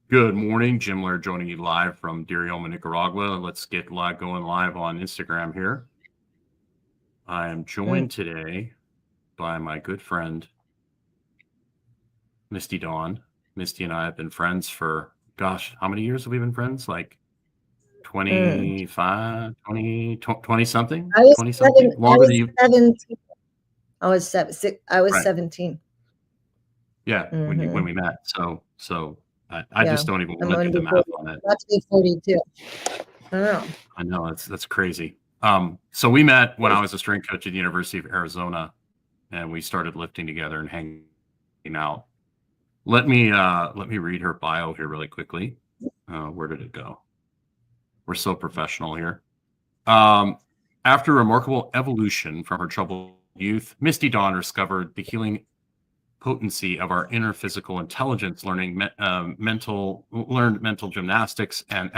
Good morning, Jim Lair joining you live from Dirioma, Nicaragua. Let's get going live on Instagram here. I am joined today by my good friend, Misty Dawn. Misty and I have been friends for, gosh, how many years have we been friends? Like 25, 20 something? I was 20 something? Longer than you. 17. I was Right. 17. Yeah, when we met. So I Yeah, just don't even I'm want to going do to the be math 40. on it. About to be 42. I know. I know that's crazy. So we met when I was a strength coach at the University of Arizona, and we started lifting together and hanging out. Let me read her bio here really quickly. Where did it go? We're so professional here. After a remarkable evolution from her troubled youth, Misty Dawn discovered the healing potency of our inner physical intelligence, learned mental gymnastics and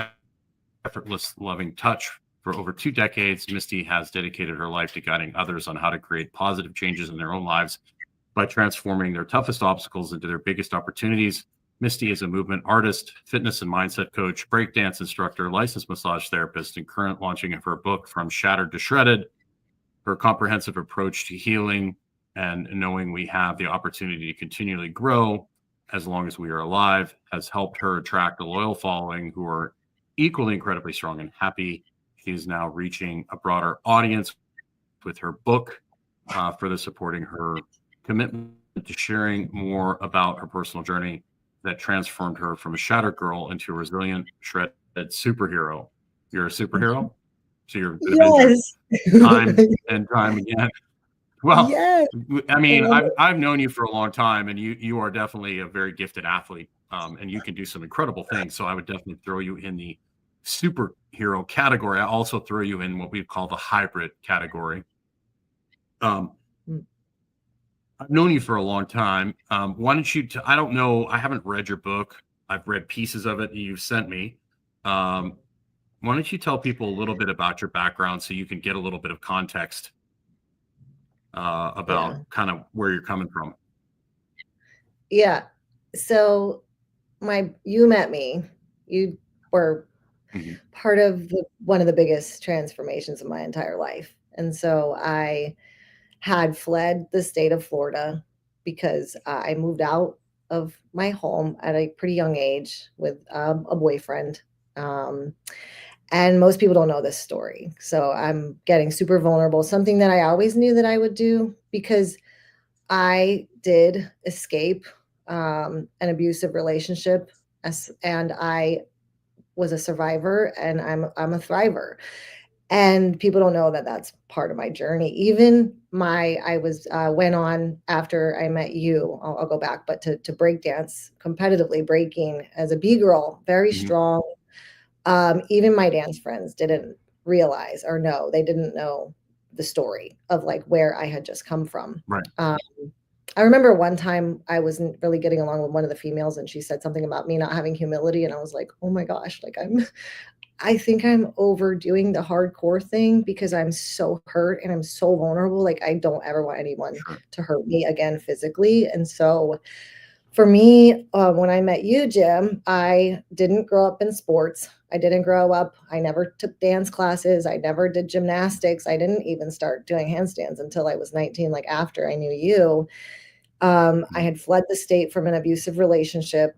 effortless loving touch. For over 2 decades, Misty has dedicated her life to guiding others on how to create positive changes in their own lives by transforming their toughest obstacles into their biggest opportunities. Misty is a movement artist, fitness and mindset coach, breakdance instructor, licensed massage therapist, and current launching of her book, From Shattered to Shredded. Her comprehensive approach to healing and knowing we have the opportunity to continually grow as long as we are alive has helped her attract a loyal following who are equally incredibly strong and happy. She is now reaching a broader audience with her book, further supporting her commitment to sharing more about her personal journey that transformed her from a shattered girl into a resilient, shredded superhero. You're a superhero? So you're an Avenger Yes. time and time again. Well, Yes. I mean, love it. I've known you for a long time, and you are definitely a very gifted athlete, and you can do some incredible things. So I would definitely throw you in the superhero category. I also throw you in what we call the hybrid category. I've known you for a long time. Why don't you? I don't know. I haven't read your book. I've read pieces of it that you've sent me. Why don't you tell people a little bit about your background so you can get a little bit of context about kind of where you're coming from? Yeah. So you met me. You were part of one of the biggest transformations of my entire life. And so I had fled the state of Florida because I moved out of my home at a pretty young age with a boyfriend. And most people don't know this story. So I'm getting super vulnerable, something that I always knew that I would do because I did escape an abusive relationship, and I was a survivor, and I'm a thriver. And people don't know that that's part of my journey. Even I went on after I met you. I'll go back, but to break dance competitively, breaking as a B girl, very strong. Even my dance friends didn't realize or know. They didn't know the story of like where I had just come from. Right. I remember one time I wasn't really getting along with one of the females, and she said something about me not having humility, and I was like, oh my gosh, like I think I'm overdoing the hardcore thing because I'm so hurt and I'm so vulnerable. Like I don't ever want anyone to hurt me again physically. And so for me, when I met you, Jim, I didn't grow up in sports. I didn't grow up. I never took dance classes. I never did gymnastics. I didn't even start doing handstands until I was 19, like after I knew you. I had fled the state from an abusive relationship.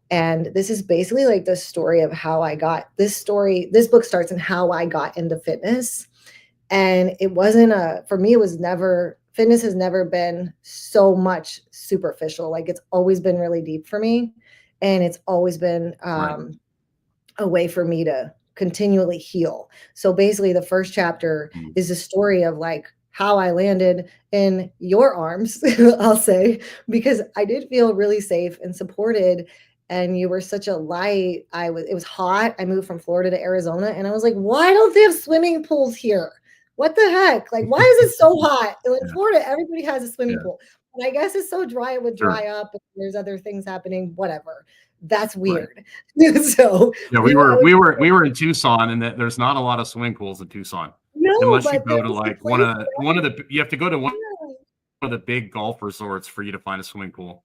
And this is basically like the story of how I got this story. This book starts in how I got into fitness. And it wasn't for me, it was never, fitness has never been so much superficial. Like it's always been really deep for me. And it's always been a way for me to continually heal. So basically the first chapter is a story of like how I landed in your arms, I'll say, because I did feel really safe and supported. And you were such a light. It was hot. I moved from Florida to Arizona, and I was like, why don't they have swimming pools here? What the heck? Like, why is it so hot? In Florida, everybody has a swimming pool. And I guess it's so dry, it would dry up. And there's other things happening, whatever. That's weird. So yeah, we were in Tucson, and there's not a lot of swimming pools in Tucson. No, unless you but go there to was a like place one of the you have to go to one of the big golf resorts for you to find a swimming pool.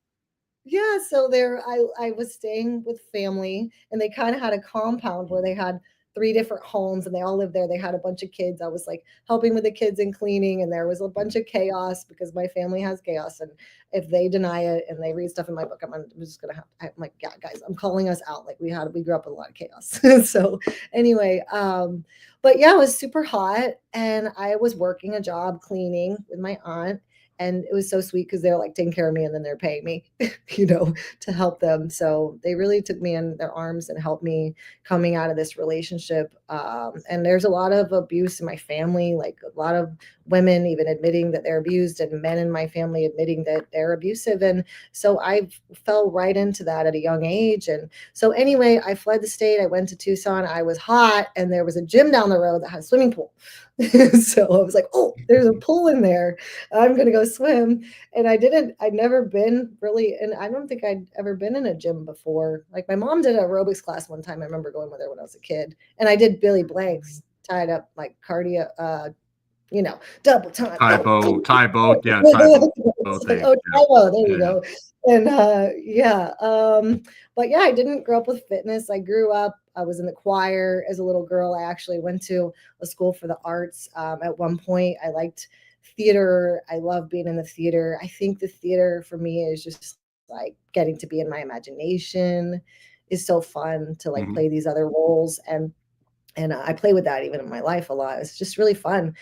Yeah, so there I was staying with family, and they kinda had a compound where they had 3 different homes, and they all lived there. They had a bunch of kids. I was, like, helping with the kids and cleaning, and there was a bunch Mhm. of chaos because my family has chaos, and if they deny it and they read stuff in my book, I'm just gonna have I'm like, "Yeah, guys, I'm calling us out." Like, we grew up with a lot of chaos. So, anyway, but yeah, it was super hot, and I was working a job cleaning with my aunt, and it was so sweet because they're like taking care of me and then they're paying me, to help them. So they really took me in their arms and helped me coming out of this relationship. And there's a lot of abuse in my family, like a lot of women even admitting that they're abused, and men in my family admitting that they're abusive. And so I fell right into that at a young age. And so anyway, I fled the state. I went to Tucson. I was hot, and there was a gym down the road that had a swimming pool. So I was like, oh, there's a pool in there. I'm going to go swim. And I'd never been really, and I don't think I'd ever been in a gym before. Like my mom did an aerobics class one time. I remember going with her when I was a kid. And I did Billy Blanks tied up like cardio, double time. One, two, Tie boat, yeah, tie boat it's like, thing. oh, Yeah, Tybo, there you yeah, go. And yeah, but yeah, I didn't grow up with fitness. I grew up, I was in the choir as a little girl. I actually went to a school for the arts. At one point, I liked theater. I love being in the theater. I think the theater for me is just like getting to be in my imagination is so fun to like mhm, play these other roles. And I play with that even in my life a lot. It's just really fun.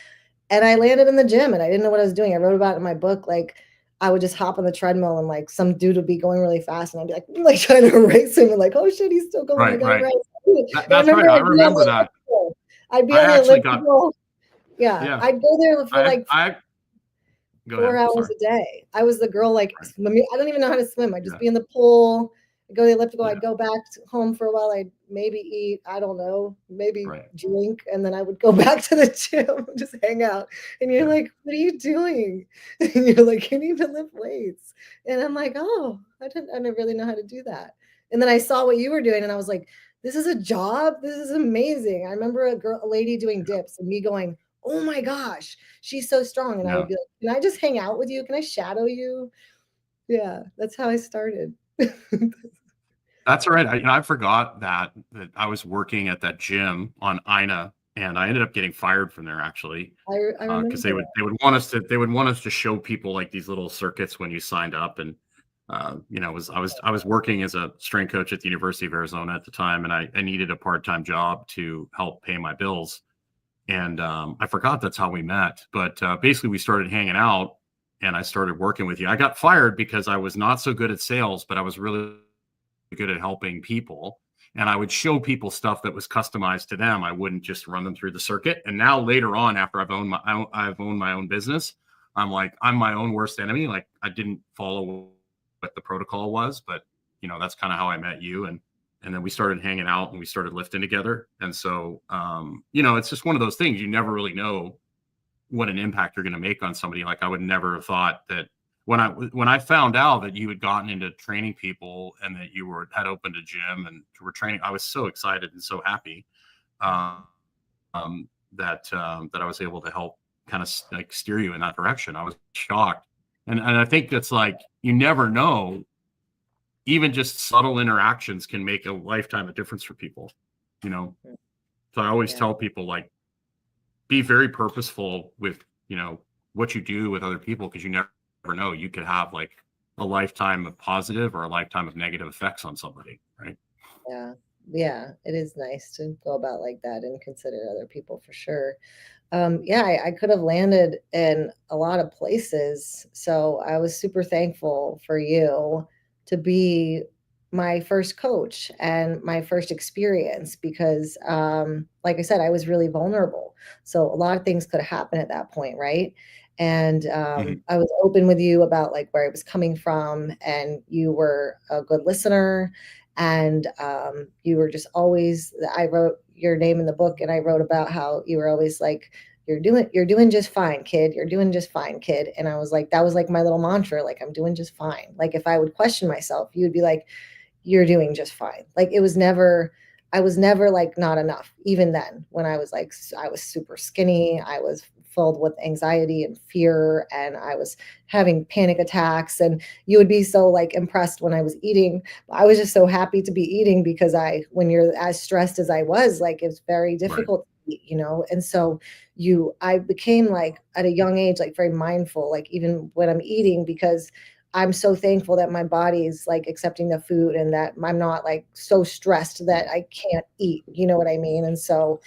And I landed in the gym and I didn't know what I was doing. I wrote about it in my book. Like I would just hop on the treadmill and like some dude would be going really fast and I'd be like trying to race him and like, oh shit, he's still going. I right, gotta right. race. And I That's right, remember I I'd be on remember the that. elliptical. I'd be I on the actually got elliptical. Yeah. yeah, I'd go there for like I go 4 ahead, hours sorry. a day. I was the girl, like, Right, swimming. I don't even know how to swim. I'd just yeah, be in the pool, I'd go to the elliptical, yeah, I'd go back home for a while, I'd maybe eat, I don't know, maybe right, drink, and then I would go back to the gym, just hang out. And you're yeah. like, "What are you doing?" And you're like, "You need to lift weights." And I'm like, "Oh, I didn't really know how to do that." And then I saw what you were doing, and I was like, "This is a job? This is amazing." I remember a lady doing dips and me going, "Oh my gosh, she's so strong." And I would Yeah. be like, "Can I just hang out with you? Can I shadow you?" Yeah, that's how I started. That's all right. I forgot that I was working at that gym on Ina, and I ended up getting fired from there actually, I because remember that. they would want us to show people like these little circuits when you signed up, and I was working as a strength coach at the University of Arizona at the time, and I needed a part time job to help pay my bills, and I forgot that's how we met, but basically we started hanging out, and I started working with you. I got fired because I was not so good at sales, but I was really good at helping people. And I would show people stuff that was customized to them. I wouldn't just run them through the circuit. And now later on, after I've owned my own business, I'm like, I'm my own worst enemy. Like I didn't follow what the protocol was, but that's kind of how I met you. And then we started hanging out and we started lifting together. And so, it's just one of those things you never really know what an impact you're going to make on somebody. Like I would never have thought that when I found out that you had gotten into training people and that you had opened a gym and were training, I was so excited and so happy um, that I was able to help kind of like steer you in that direction. I was shocked, and I think that's like you never know. Even just subtle interactions can make a lifetime of difference for people. You know, so I always Yeah. tell people like be very purposeful with what you do with other people because you never know you could have like a lifetime of positive or a lifetime of negative effects on somebody, right? Yeah. Yeah, it is nice to go about like that and consider other people for sure. Yeah, I could have landed in a lot of places. So I was super thankful for you to be my first coach and my first experience because, like I said, I was really vulnerable. So a lot of things could happen at that point, right? And Mhm. I was open with you about like where I was coming from, and you were a good listener. And you were just always, I wrote your name in the book and I wrote about how you were always like, you're doing just fine, kid. You're doing just fine, kid. And I was like, that was like my little mantra, like I'm doing just fine. Like if I would question myself, you would be like, you're doing just fine. Like it was never, I was never like not enough. Even then, when I was like, I was super skinny, I was filled with anxiety and fear, and I was having panic attacks. And you would be so like impressed when I was eating. I was just so happy to be eating because when you're as stressed as I was, like it's very Right. difficult to eat, And so I became like at a young age, like very mindful, like even when I'm eating, because I'm so thankful that my body is like accepting the food and that I'm not like so stressed that I can't eat. You know what I mean? And so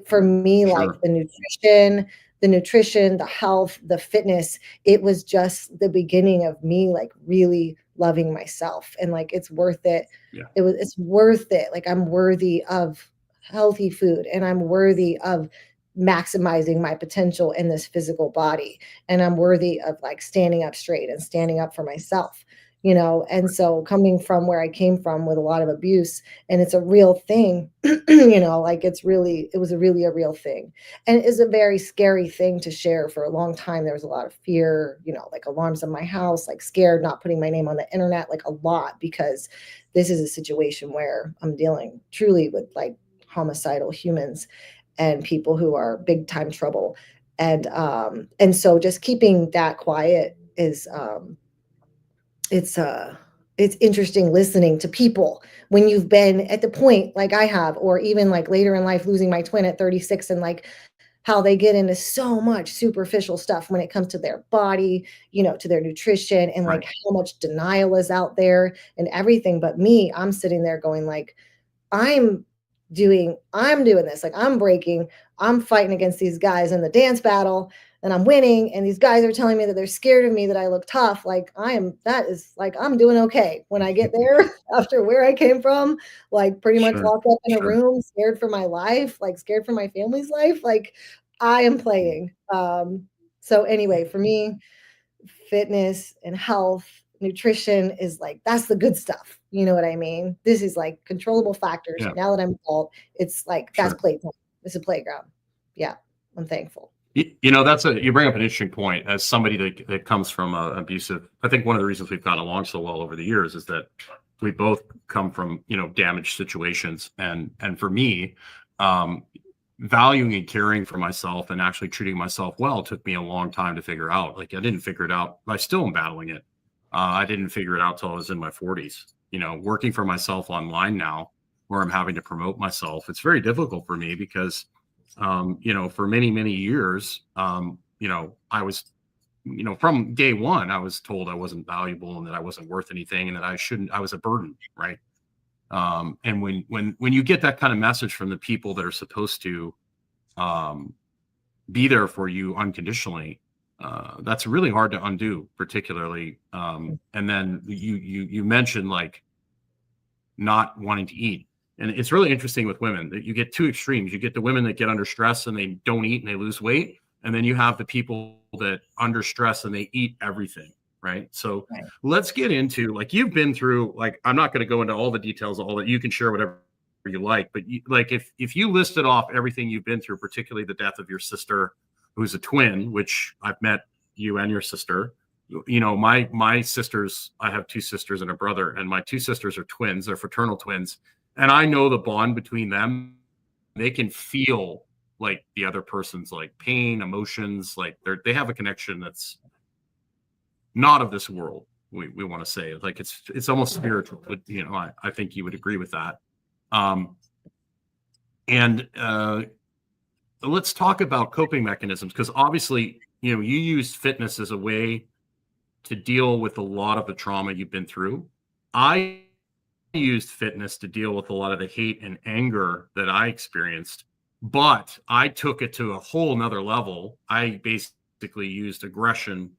for me, like Sure. the nutrition, the health, the fitness, it was just the beginning of me like really loving myself. And like it's worth it. Yeah. It's worth it. Like I'm worthy of healthy food, and I'm worthy of maximizing my potential in this physical body, and I'm worthy of like standing up straight and standing up for myself. And so coming from where I came from with a lot of abuse, and it's a real thing, like it was really a real thing. And it's a very scary thing to share. For a long time there was a lot of fear, like alarms in my house, like scared, not putting my name on the internet, like a lot, because this is a situation where I'm dealing truly with like homicidal humans and people who are big time trouble. And so just keeping that quiet is it's it's interesting listening to people when you've been at the point like I have, or even like later in life losing my twin at 36, and like how they get into so much superficial stuff when it comes to their body, to their nutrition, and Right. like how much denial is out there and everything. But me, I'm sitting there going like, I'm I'm doing this. Like I'm fighting against these guys in the dance battle, and I'm winning. And these guys are telling me that they're scared of me, that I look tough. Like I'm doing okay when I get there after where I came from, like pretty much Sure. locked up in a Sure. room, scared for my life, like scared for my family's life. Like I am playing. So anyway, for me, fitness and health, nutrition is like that's the good stuff. You know what I mean? This is like controllable factors. Yeah. Now that I'm adult, it's like that's Sure. playtime. It's a playground. Yeah, I'm thankful. You bring up an interesting point. As somebody that comes from abusive, I think one of the reasons we've gotten along so well over the years is that we both come from damaged situations, and for me, um, valuing and caring for myself and actually treating myself well took me a long time to figure out. Like I didn't figure it out. I still am battling it. I didn't figure it out till I was in my 40s. Working for myself online now, where I'm having to promote myself, it's very difficult for me because for many, many years, I was, from day one, I was told I wasn't valuable and that I wasn't worth anything and that I was a burden. Right. And when you get that kind of message from the people that are supposed to, um, be there for you unconditionally, that's really hard to undo, particularly. And then you mentioned like not wanting to eat. And it's really interesting with women that you get two extremes. You get the women that get under stress and they don't eat and they lose weight. And then you have the people that under stress and they eat everything. Right. So Right. let's get into like you've been through, like, I'm not going to go into all the details, all that you can share whatever you like, but like if you listed off everything you've been through, particularly the death of your sister, who's a twin, which I've met you and your sister, my sisters, I have two sisters and a brother, and my two sisters are twins. They're fraternal twins, and I know the bond between them. They can feel like the other person's like pain, emotions, like they have a connection that's not of this world. We want to say like it's almost spiritual, but I think you would agree with that. um and let's talk about coping mechanisms, because obviously you used fitness as a way to deal with a lot of the trauma you've been through. I used fitness to deal with a lot of the hate and anger that I experienced, but I took it to a whole nother level. I basically used aggression,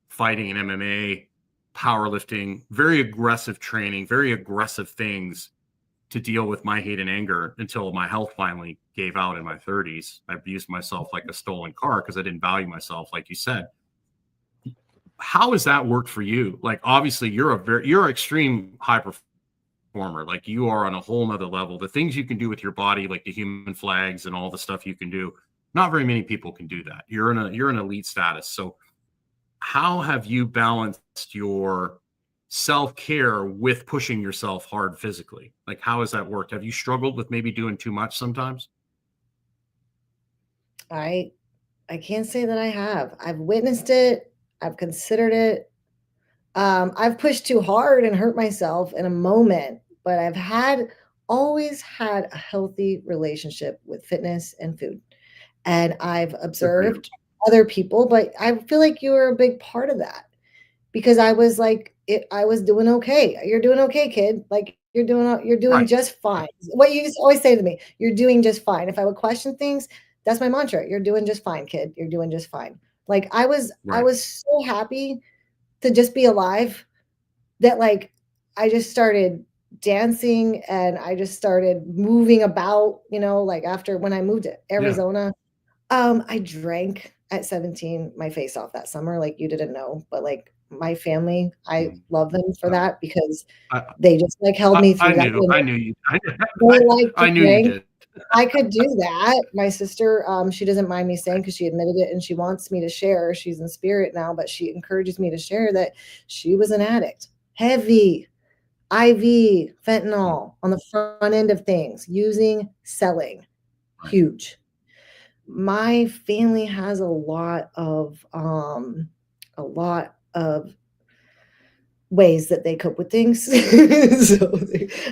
fighting in MMA, powerlifting, very aggressive training, very aggressive things to deal with my hate and anger until my health finally gave out in my 30s. I abused myself like a stolen car because I didn't value myself, like you said. How has that worked for you? Like, obviously you're an extreme high performer. Like you are on a whole nother level. The things you can do with your body, like the human flags and all the stuff you can do, not very many people can do that. You're an elite status. So how have you balanced your self-care with pushing yourself hard physically? Like, how has that worked? Have you struggled with maybe doing too much sometimes? I I can't say that I have. I've witnessed it. I've considered it. I've pushed too hard and hurt myself in a moment, but I've always had a healthy relationship with fitness and food. And I've Good for you. observed other people, but I feel like you were a big part of that because I was like, I was doing okay. You're doing okay, kid. Like you're doing Right. just fine. What you used to always say to me, you're doing just fine. If I would question things, that's my mantra. You're doing just fine, kid. You're doing just fine. Like I Right. was so happy to just be alive that like I just started dancing and I just started moving about, like after when I moved to Yeah. Arizona, I drank at 17 my face off that summer, like you didn't know, but like my family, I Mhm. love them for Uh, that because I, they just like held me I through that. knew. I knew you. They like to I knew you drink. did. I could do that. My sister, she doesn't mind me saying because she admitted it and she wants me to share. She's in spirit now, but she encourages me to share that she was an addict, heavy IV, Mm, fentanyl on the front end of things, using, selling, right. huge. My family has a lot of ways that they cope with things. So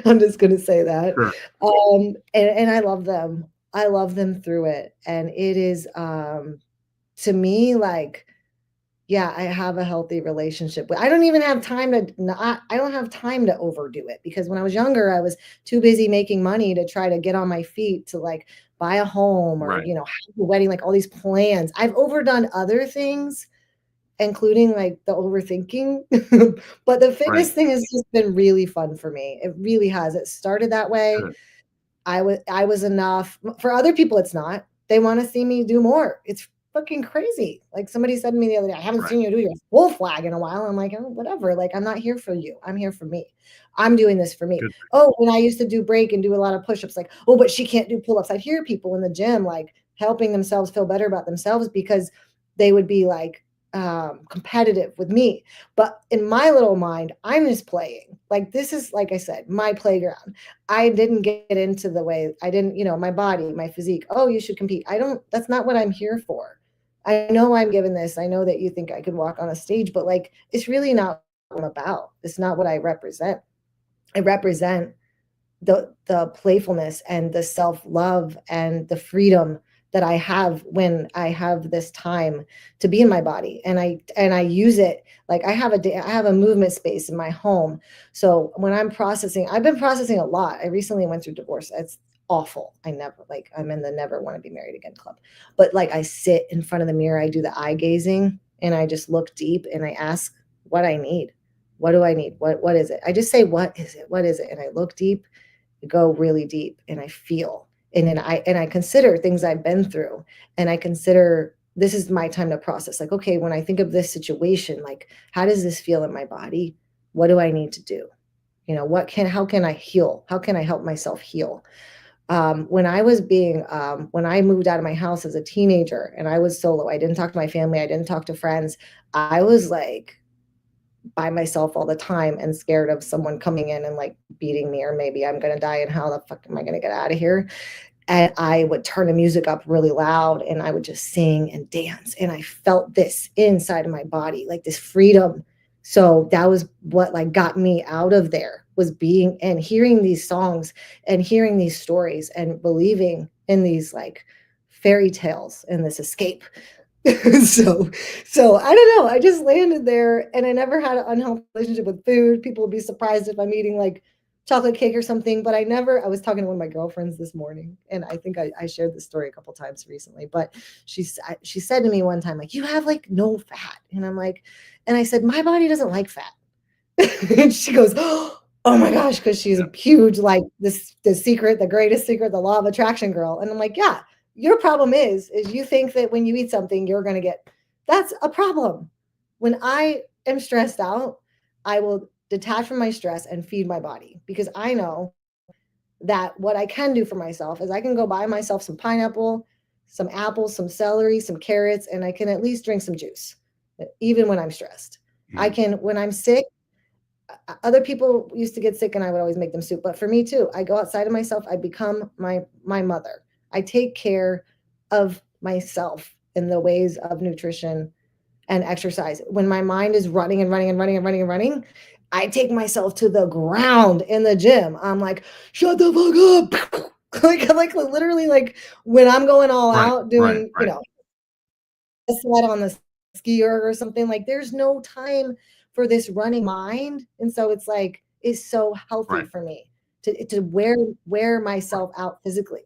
I'm just gonna say that. Sure. And I love them. I love them through it. And it is to me like, yeah, I have a healthy relationship with I don't even have time to not I don't have time to overdo it because when I was younger, I was too busy making money to try to get on my feet to like buy a home or, Right. have a wedding, like all these plans. I've overdone other things, including like the overthinking. But the fitness Right. thing has just been really fun for me. It really has. It started that way. Good. I was enough. For other people, it's not. They wanna see me do more. It's fucking crazy. Like, somebody said to me the other day, "I haven't Right. seen you do your full flag in a while." I'm like, "Oh, whatever. Like, I'm not here for you. I'm here for me. I'm doing this for me." Good. Oh, when I used to do break and do a lot of push-ups, like, "Oh, but she can't do pull-ups." I'd hear people in the gym, like, helping themselves feel better about themselves because they would be, like, competitive with me. But in my little mind, I'm just playing. Like, this is, like I said, my playground. I didn't get into the way I didn't, my body, my physique. Oh, you should compete. I don't, that's not what I'm here for. I know I'm given this. I know that you think I could walk on a stage, but like, it's really not what I'm about. It's not what I represent. I represent the playfulness and the self-love and the freedom that I have when I have this time to be in my body and I use it like I have a movement space in my home. So when I've been processing a lot. I recently went through divorce. It's awful. I'm in the never want to be married again club. But like I sit in front of the mirror, I do the eye gazing and I just look deep and I ask what I need. What do I need? What is it? I just say what is it? What is it? And I look deep, go really deep, and I feel and then I consider things I've been through, and I consider this is my time to process, like, okay, when I think of this situation, like, how does this feel in my body? What do I need to do? How can I heal? How can I help myself heal? When I moved out of my house as a teenager and I was solo, I didn't talk to my family, I didn't talk to friends. I was like by myself all the time and scared of someone coming in and like beating me, or maybe I'm gonna die and how the fuck am I gonna get out of here? And I would turn the music up really loud and I would just sing and dance. And I felt this inside of my body, like this freedom. So that was what like got me out of there, was being and hearing these songs and hearing these stories and believing in these like fairy tales and this escape. so so I don't know. I just landed there and I never had an unhealthy relationship with food. People would be surprised if I'm eating like chocolate cake or something, but I was talking to one of my girlfriends this morning, and I think I shared this story a couple times recently, but she said to me one time, like, you have like no fat. And I'm like, and I said, my body doesn't like fat. And she goes, oh my gosh, because she's Yeah. a huge, like the greatest secret, the law of attraction girl. And I'm like, yeah, your problem is you think that when you eat something, you're going to get, that's a problem. When I am stressed out, I will detach from my stress and feed my body because I know that what I can do for myself is I can go buy myself some pineapple, some apples, some celery, some carrots, and I can at least drink some juice, even when I'm stressed. I Mhm. can, when I'm sick, other people used to get sick and I would always make them soup. But for me too, I go outside of myself. I become my mother. I take care of myself in the ways of nutrition and exercise. When my mind is running and running and running and running and running, I take myself to the ground in the gym. I'm like, shut the fuck up. like literally, like when I'm going all Right, out right, doing, right, a sled on the skier or something, like there's no time for this running mind. And so it's like, it's so healthy right, for me to wear right, myself out physically.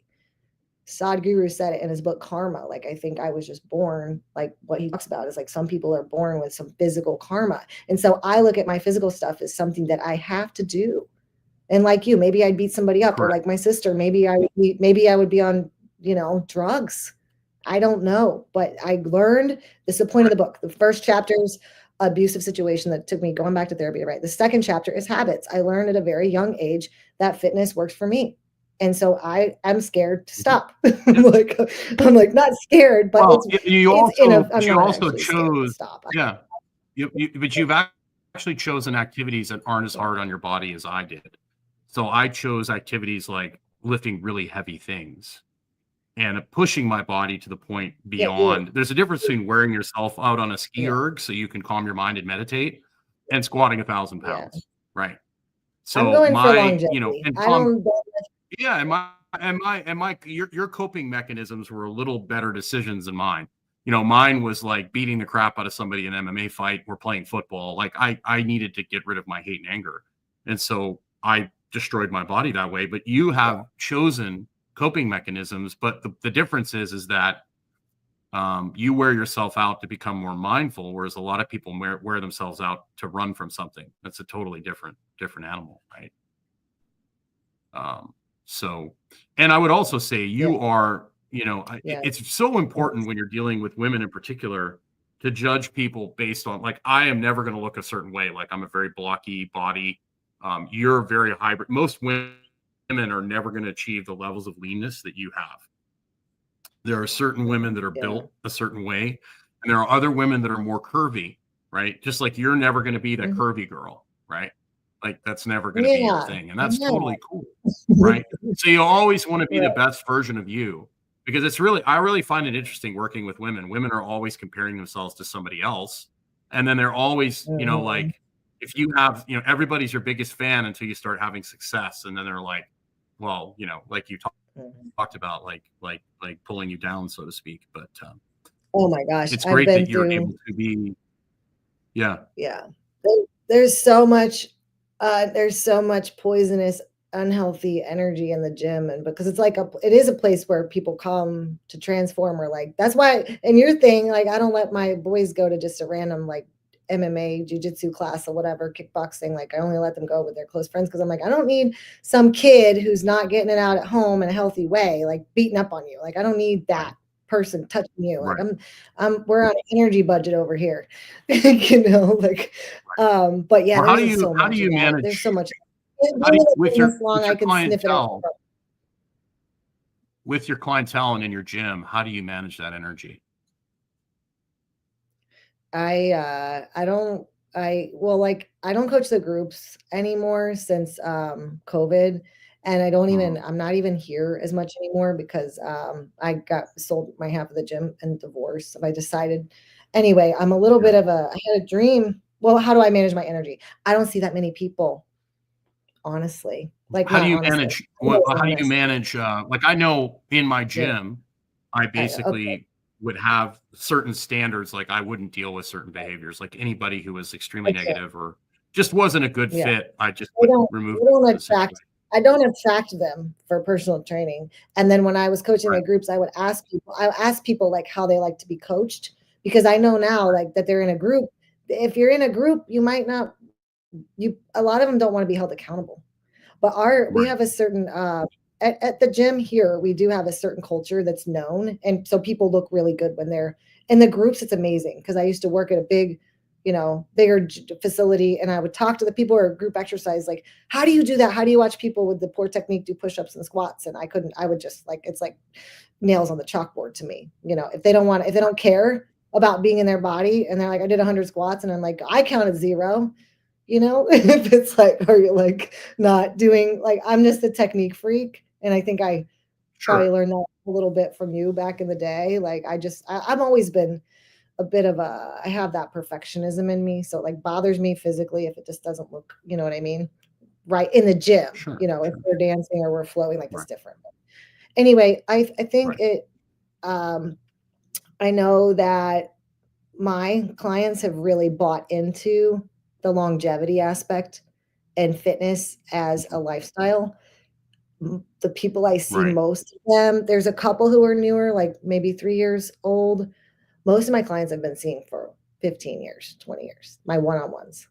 Sadhguru said it in his book Karma. Like, I think I was just born, like what he talks about is like some people are born with some physical karma. And so I look at my physical stuff as something that I have to do. And like you, maybe I'd beat somebody up, or correct, like my sister, maybe I would be on, drugs. I don't know, but I learned this is the point of right, the book. The first chapter's abusive situation that took me going back to therapy, right? The second chapter is habits. I learned at a very young age that fitness works for me. And so I am scared to mhm, stop. yeah. I'm like not scared, but Well, I'm you not also actually scared to chose, stop. yeah, but you've actually chosen activities that aren't as Yeah. hard on your body as I did. So I chose activities like lifting really heavy things and pushing my body to the point Yeah, you beyond. There's a difference between wearing yourself out on a ski yeah, erg so you can calm your mind and meditate, and squatting 1,000 yeah. pounds, right? I'm So going for my, longevity. and I calm, don't yeah, your coping mechanisms were a little better decisions than mine. Mine was like beating the crap out of somebody in an MMA fight. We're playing football. Like I needed to get rid of my hate and anger, and so I destroyed my body that way. But you have chosen coping mechanisms. But the difference is that you wear yourself out to become more mindful, whereas a lot of people wear themselves out to run from something. That's a totally different animal, right? Um, so, and I would also say yeah, you are, yeah. it's so important Yes. when you're dealing with women in particular to judge people based on, like, I am never going to look a certain way. Like, I'm a very blocky body. You're very hybrid. Most women are never going to achieve the levels of leanness that you have. There are certain women that are Yeah. built a certain way, and there are other women that are more curvy, right? Just like you're never going to be that Mhm. curvy girl, right? Like that's never going to be your Yeah. thing, and that's Yeah. totally cool, right? So you always want to be the Right. best version of you, because I really find it interesting working with women. Women are always comparing themselves to somebody else, and then they're always, Mhm. like, if you have, everybody's your biggest fan until you start having success, and then they're like, well, like you Mhm. talked about, like pulling you down, so to speak. But Oh my gosh, it's I've great been that you're through able to be, yeah, yeah. There's so much there's so much poisonous, unhealthy energy in the gym, and because it is a place where people come to transform, or like that's why and your thing, like I don't let my boys go to just a random like MMA, jujitsu class or whatever, kickboxing. Like I only let them go with their close friends because I'm like, I don't need some kid who's not getting it out at home in a healthy way, like beating up on you. Like I don't need right, that person touching you. Like right. we're on an energy budget over here. Like but yeah, Well, there's just so how do much of you that. There's so manage, much. Being in the with gym this with long, I your can sniff it out. clientele, and in your gym? How do you manage that energy? I don't like I don't coach the groups anymore since COVID, and Mhm. I'm not even here as much anymore because I got sold my half of the gym and divorced. So I decided anyway, I'm a little Yeah. bit of a I had a dream. Well, how do I manage my energy? I don't see that many people, honestly. Like How do not you honestly. manage? I know it's How do you honest. manage? Like I know in my Yeah. gym, I Okay. basically would have certain standards. Like I wouldn't deal with certain behaviors. Like anybody who was extremely Okay. negative or just wasn't a good Yeah. fit, I just I would don't remove I them don't from the attract situation. I don't attract them for personal training. And then when I was coaching Right. the groups, I would ask people like how they like to be coached because I know now like that they're in a group. If you're in a group, you might not you a lot of them don't want to be held accountable. But we Right. have a certain at the gym here, we do have a certain culture that's known. And so people look really good when they're in the groups. It's amazing because I used to work at a big, bigger facility and I would talk to the people or group exercise, like, how do you do that? How do you watch people with the poor technique do push-ups and squats? And I would just like, it's like nails on the chalkboard to me. If they don't care about being in their body and they're like, I did 100 squats and I'm like, I counted zero. If it's like, are you like not doing like I'm just a technique freak, and I think I Sure. probably learned that a little bit from you back in the day. Like I've always been a bit of I have that perfectionism in me. So it like bothers me physically if it just doesn't look, you know what I mean? Right in the gym, Sure. if we're dancing or we're flowing, like it's Right. different. Anyway, I think Right. I know that my clients have really bought into the longevity aspect and fitness as a lifestyle. The people I see Right. most of them, there's a couple who are newer, like maybe 3 years old. Most of my clients I've been seeing for 15 years, 20 years, my one-on-ones.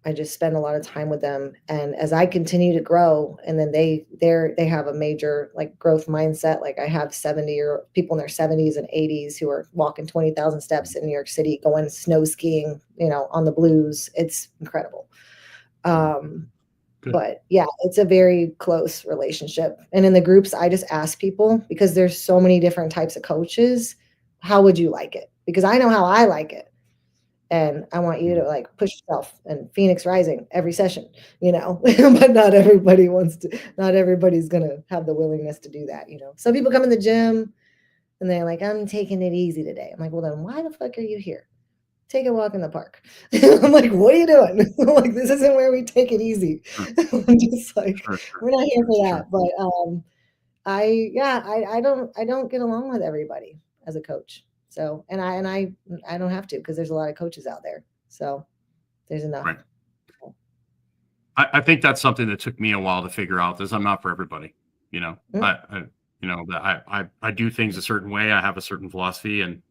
I just spend a lot of time with them. And as I continue to grow, and then they have a major like growth mindset. Like I have 70-year people in their 70s and 80s who are walking 20,000 steps in New York City, going snow skiing, on the blues. It's incredible. Good. But yeah, it's a very close relationship. And in the groups, I just ask people, because there's so many different types of coaches, how would you like it? Because I know how I like it. And I want you to like push yourself and Phoenix Rising every session, but not everybody's going to have the willingness to do that. Some people come in the gym and they're like, I'm taking it easy today. I'm like, well, then why the fuck are you here? Take a walk in the park. I'm like, what are you doing? Like, this isn't where we take it easy. Sure. I'm just like, Sure. we're not here for that. Sure. But I don't get along with everybody as a coach. So, and I don't have to, because there's a lot of coaches out there. So there's enough. Right. I think that's something that took me a while to figure out, is I'm not for everybody. I do things a certain way. I have a certain philosophy, and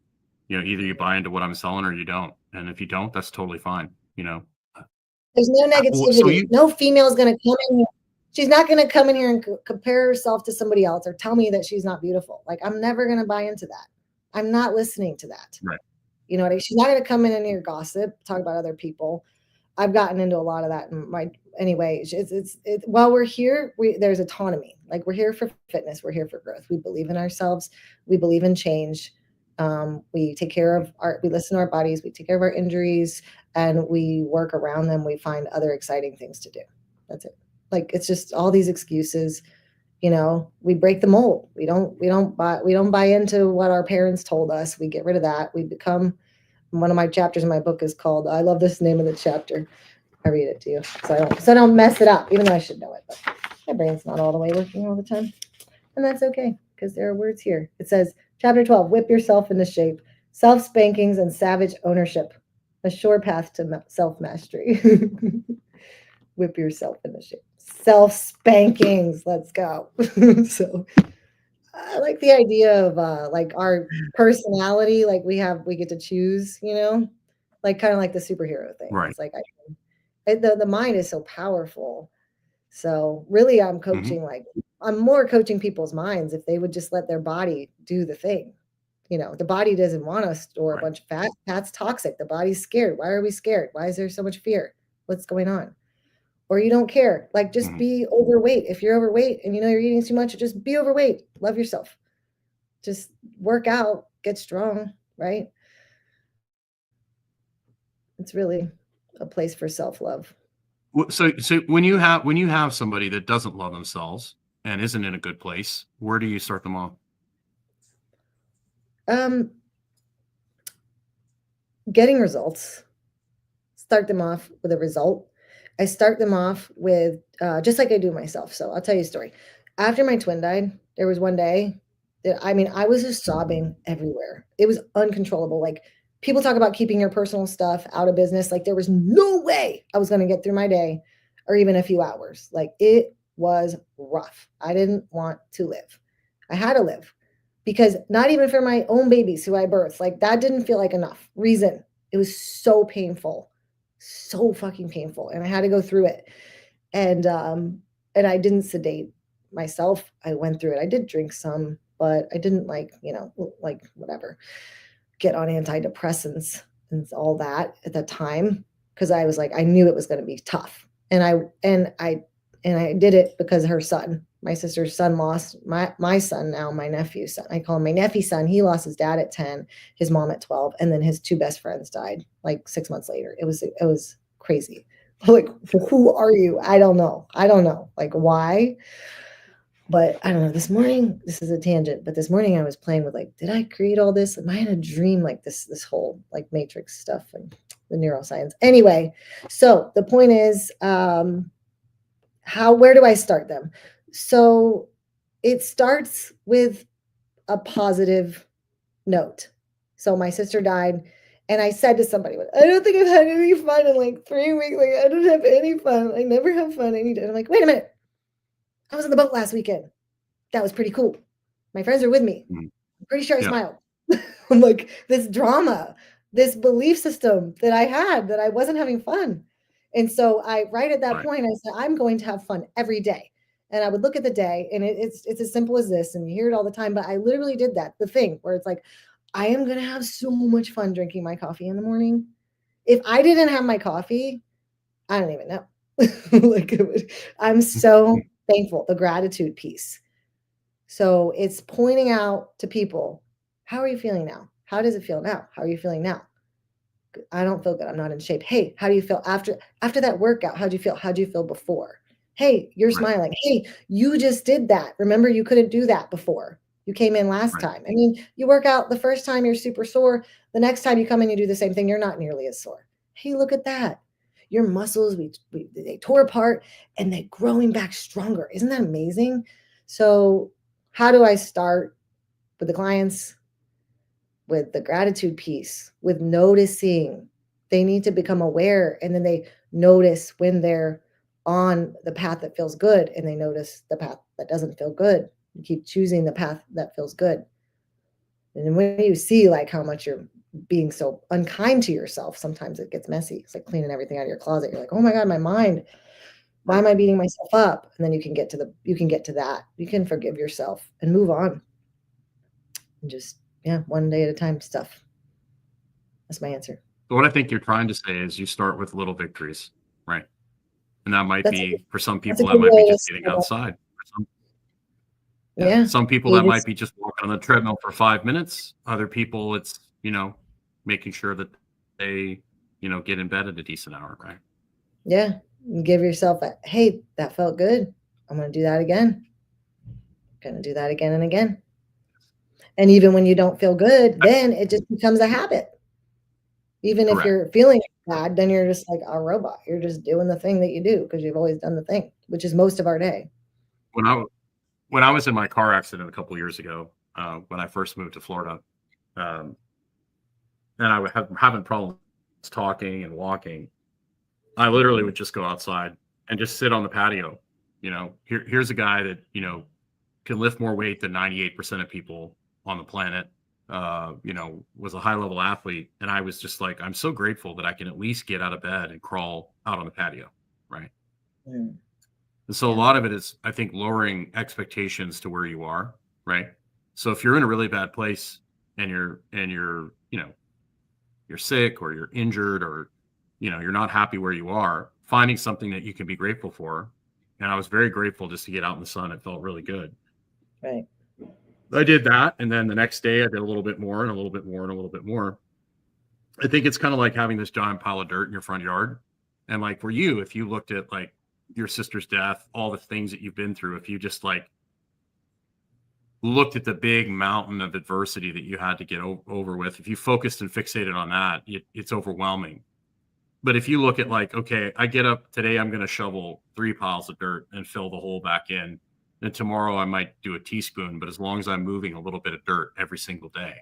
either you buy into what I'm selling or you don't. And if you don't, that's totally fine. There's no negativity. No female is going to come in here. She's not going to come in here and compare herself to somebody else or tell me that she's not beautiful. Like, I'm never going to buy into that. I'm not listening to that. Right. She's not going to come in here, gossip, talk about other people. I've gotten into a lot of that anyway. While we're here, there's autonomy. Like, we're here for fitness. We're here for growth. We believe in ourselves. We believe in change. We take care of we listen to our bodies. We take care of our injuries, and we work around them. We find other exciting things to do. That's it. Like, it's just all these excuses. We break the mold. We don't buy into what our parents told us. We get rid of that. We become, one of my chapters in my book is called, I love this name of the chapter. I read it to you so I don't mess it up, even though I should know it, but my brain's not all the way working all the time. And that's okay, because there are words here. It says, chapter 12, whip yourself into shape, self-spankings and savage ownership, a sure path to self-mastery. Whip yourself into shape. Self-spankings. Let's go. So I like the idea of like our personality, like we get to choose, like kind of like the superhero thing. Right. It's like the mind is so powerful. So really, I'm coaching, like I'm more coaching people's minds if they would just let their body do the thing. The body doesn't want to store a bunch of fat. Fat's toxic. The body's scared. Why are we scared? Why is there so much fear? What's going on? Or you don't care. Like, just be overweight. If you're overweight and you're eating too much, just be overweight. Love yourself. Just work out, get strong, right? It's really a place for self-love. So when you have somebody that doesn't love themselves and isn't in a good place, where do you start them off? Getting results. Start them off with a result. I start them off with just like I do myself. So I'll tell you a story. After my twin died, there was one day that, I was just sobbing everywhere. It was uncontrollable. Like, people talk about keeping your personal stuff out of business. Like, there was no way I was going to get through my day or even a few hours. Like, it was rough. I didn't want to live. I had to live, because not even for my own babies who I birthed, like, that didn't feel like enough reason. It was so painful. So fucking painful, and I had to go through it. And I didn't sedate myself. I went through it. I did drink some, but I didn't like whatever, get on antidepressants and all that at that time, because I was like, I knew it was going to be tough. And I did it because her son, my sister's son, lost my son, now my nephew's son. I call him my nephew's son. He lost his dad at 10, his mom at 12, and then his two best friends died like 6 months later. It was crazy. Like, who are you? I don't know. Like, why? But I don't know, this morning, this is a tangent, but this morning I was playing with like, did I create all this? Am I in a dream? Like this whole like matrix stuff and the neuroscience. Anyway, so the point is, where do I start them? So it starts with a positive note. So my sister died, and I said to somebody, I don't think I've had any fun in like 3 weeks. Like, I don't have any fun. I never have fun any day. I'm like, wait a minute. I was on the boat last weekend. That was pretty cool. My friends are with me. Mhm. I'm pretty sure I Yeah. smiled. I'm like, this drama, this belief system that I had that I wasn't having fun. And so right at that Right. point, I said, I'm going to have fun every day. And I would look at the day, and it's as simple as this, and you hear it all the time, but I literally did that. The thing where it's like, I am going to have so much fun drinking my coffee in the morning. If I didn't have my coffee, I don't even know. Like, I'm so thankful, the gratitude piece. So it's pointing out to people, how are you feeling now? How does it feel now? How are you feeling now? I don't feel good. I'm not in shape. Hey, how do you feel after that workout? How do you feel? How do you feel before? Hey, you're Right. smiling. Hey, you just did that. Remember, you couldn't do that before. You came in last Right. time. I mean, you work out the first time, you're super sore. The next time you come in, you do the same thing. You're not nearly as sore. Hey, look at that. Your muscles, they tore apart and they're growing back stronger. Isn't that amazing? So, how do I start with the clients? With the gratitude piece, with noticing. They need to become aware, and then they notice when they're on the path that feels good, and they notice the path that doesn't feel good. You keep choosing the path that feels good. And then when you see like how much you're being so unkind to yourself, sometimes it gets messy. It's like cleaning everything out of your closet. You're like, oh my God, my mind. Why Right. am I beating myself up? And then you can get to that. You can forgive yourself and move on. And just, yeah, one day at a time stuff. That's my answer. So what I think you're trying to say is you start with little victories, right? And that might That's a be for some That's a people, that good might be way to just say getting that. outside. Yeah. Yeah, Some people it that might is. be just walking on the treadmill for 5 minutes. Other people, it's, making sure that they, get in bed at a decent hour, right? Yeah, you give yourself a, "Hey, that felt good. I'm gonna do that again. Gonna do that again and again." And even when you don't feel good, then it just becomes a habit. Even if Correct. you're feeling bad, then you're just like a robot. You're just doing the thing that you do because 'cause you've always done the thing, which is most of our day. When I when I was in my car accident a couple years ago, when I first moved to Florida, um, and I would have having problems talking and walking, I literally would just go outside and just sit on the patio. Here's a guy that can lift more weight than 98% of people on the planet. Was a high level athlete, and I was just like, I'm so grateful that I can at least get out of bed and crawl out on the patio, right? Mm, And so a yeah, lot of it is, I think, lowering expectations to where you are, right? So if you're in a really bad place and you're sick or you're injured or you're not happy where you are, finding something that you can be grateful for. And I was very grateful just to get out in the sun. It felt really good. right. I did that, and then the next day I did a little bit more and a little bit more and a little bit more. I think it's kind of like having this giant pile of dirt in your front yard. And like for you, if you looked at like your sister's death, all the things that you've been through, if you just like looked at the big mountain of adversity that you had to get over with, if you focused and fixated on that, it's overwhelming. But if you look at like, okay, I get up today, I'm going to shovel 3 piles of dirt and fill the hole back in. And tomorrow I might do a teaspoon, but as long as I'm moving a little bit of dirt every single day,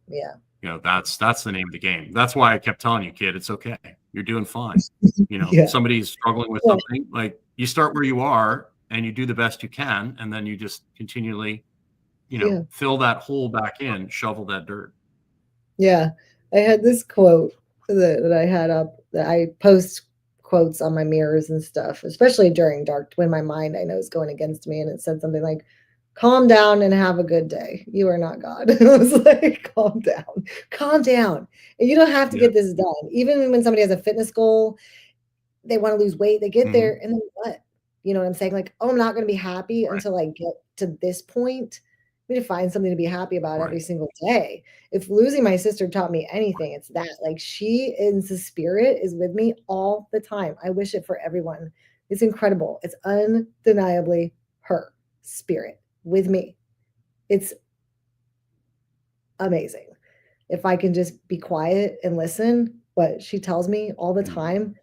Yeah. that's the name of the game. That's why I kept telling you, kid, it's okay. You're doing fine. Yeah. Somebody's struggling with Yeah. something, like you start where you are and you do the best you can, and then you just continually, Yeah. fill that hole back in, shovel that dirt. Yeah. I had this quote that I had up that I post quotes on my mirrors and stuff, especially during dark when my mind I know is going against me. And it said something like, calm down and have a good day. You are not God. I was like, calm down, calm down. And you don't have to Yeah. get this done. Even when somebody has a fitness goal, they want to lose weight, they get Hmm. there, and then what? You know what I'm saying? Like, oh, I'm not going to be happy Right. until I get to this point. I need to find something to be happy about Right. every single day. If losing my sister taught me anything, it's that. Like, she in the spirit is with me all the time. I wish it for everyone. It's incredible. It's undeniably her. spirit with me. It's amazing. If I can just be quiet and listen what she tells me all the time.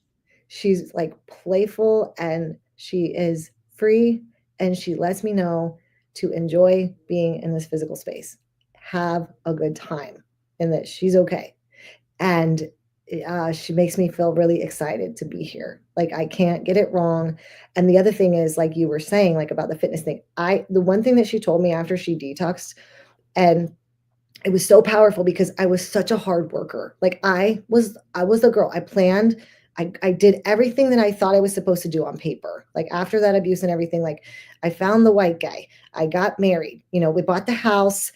She's like playful and she is free and she lets me know to enjoy being in this physical space. Have a good time and that she's okay. And she makes me feel really excited to be here. Like I can't get it wrong. And the other thing is, like you were saying, like about the fitness thing, the one thing that she told me after she detoxed, and it was so powerful because I was such a hard worker. Like I was the girl. I planned. I did everything that I thought I was supposed to do on paper. Like after that abuse and everything, like I found the white guy. I got married. We bought the house.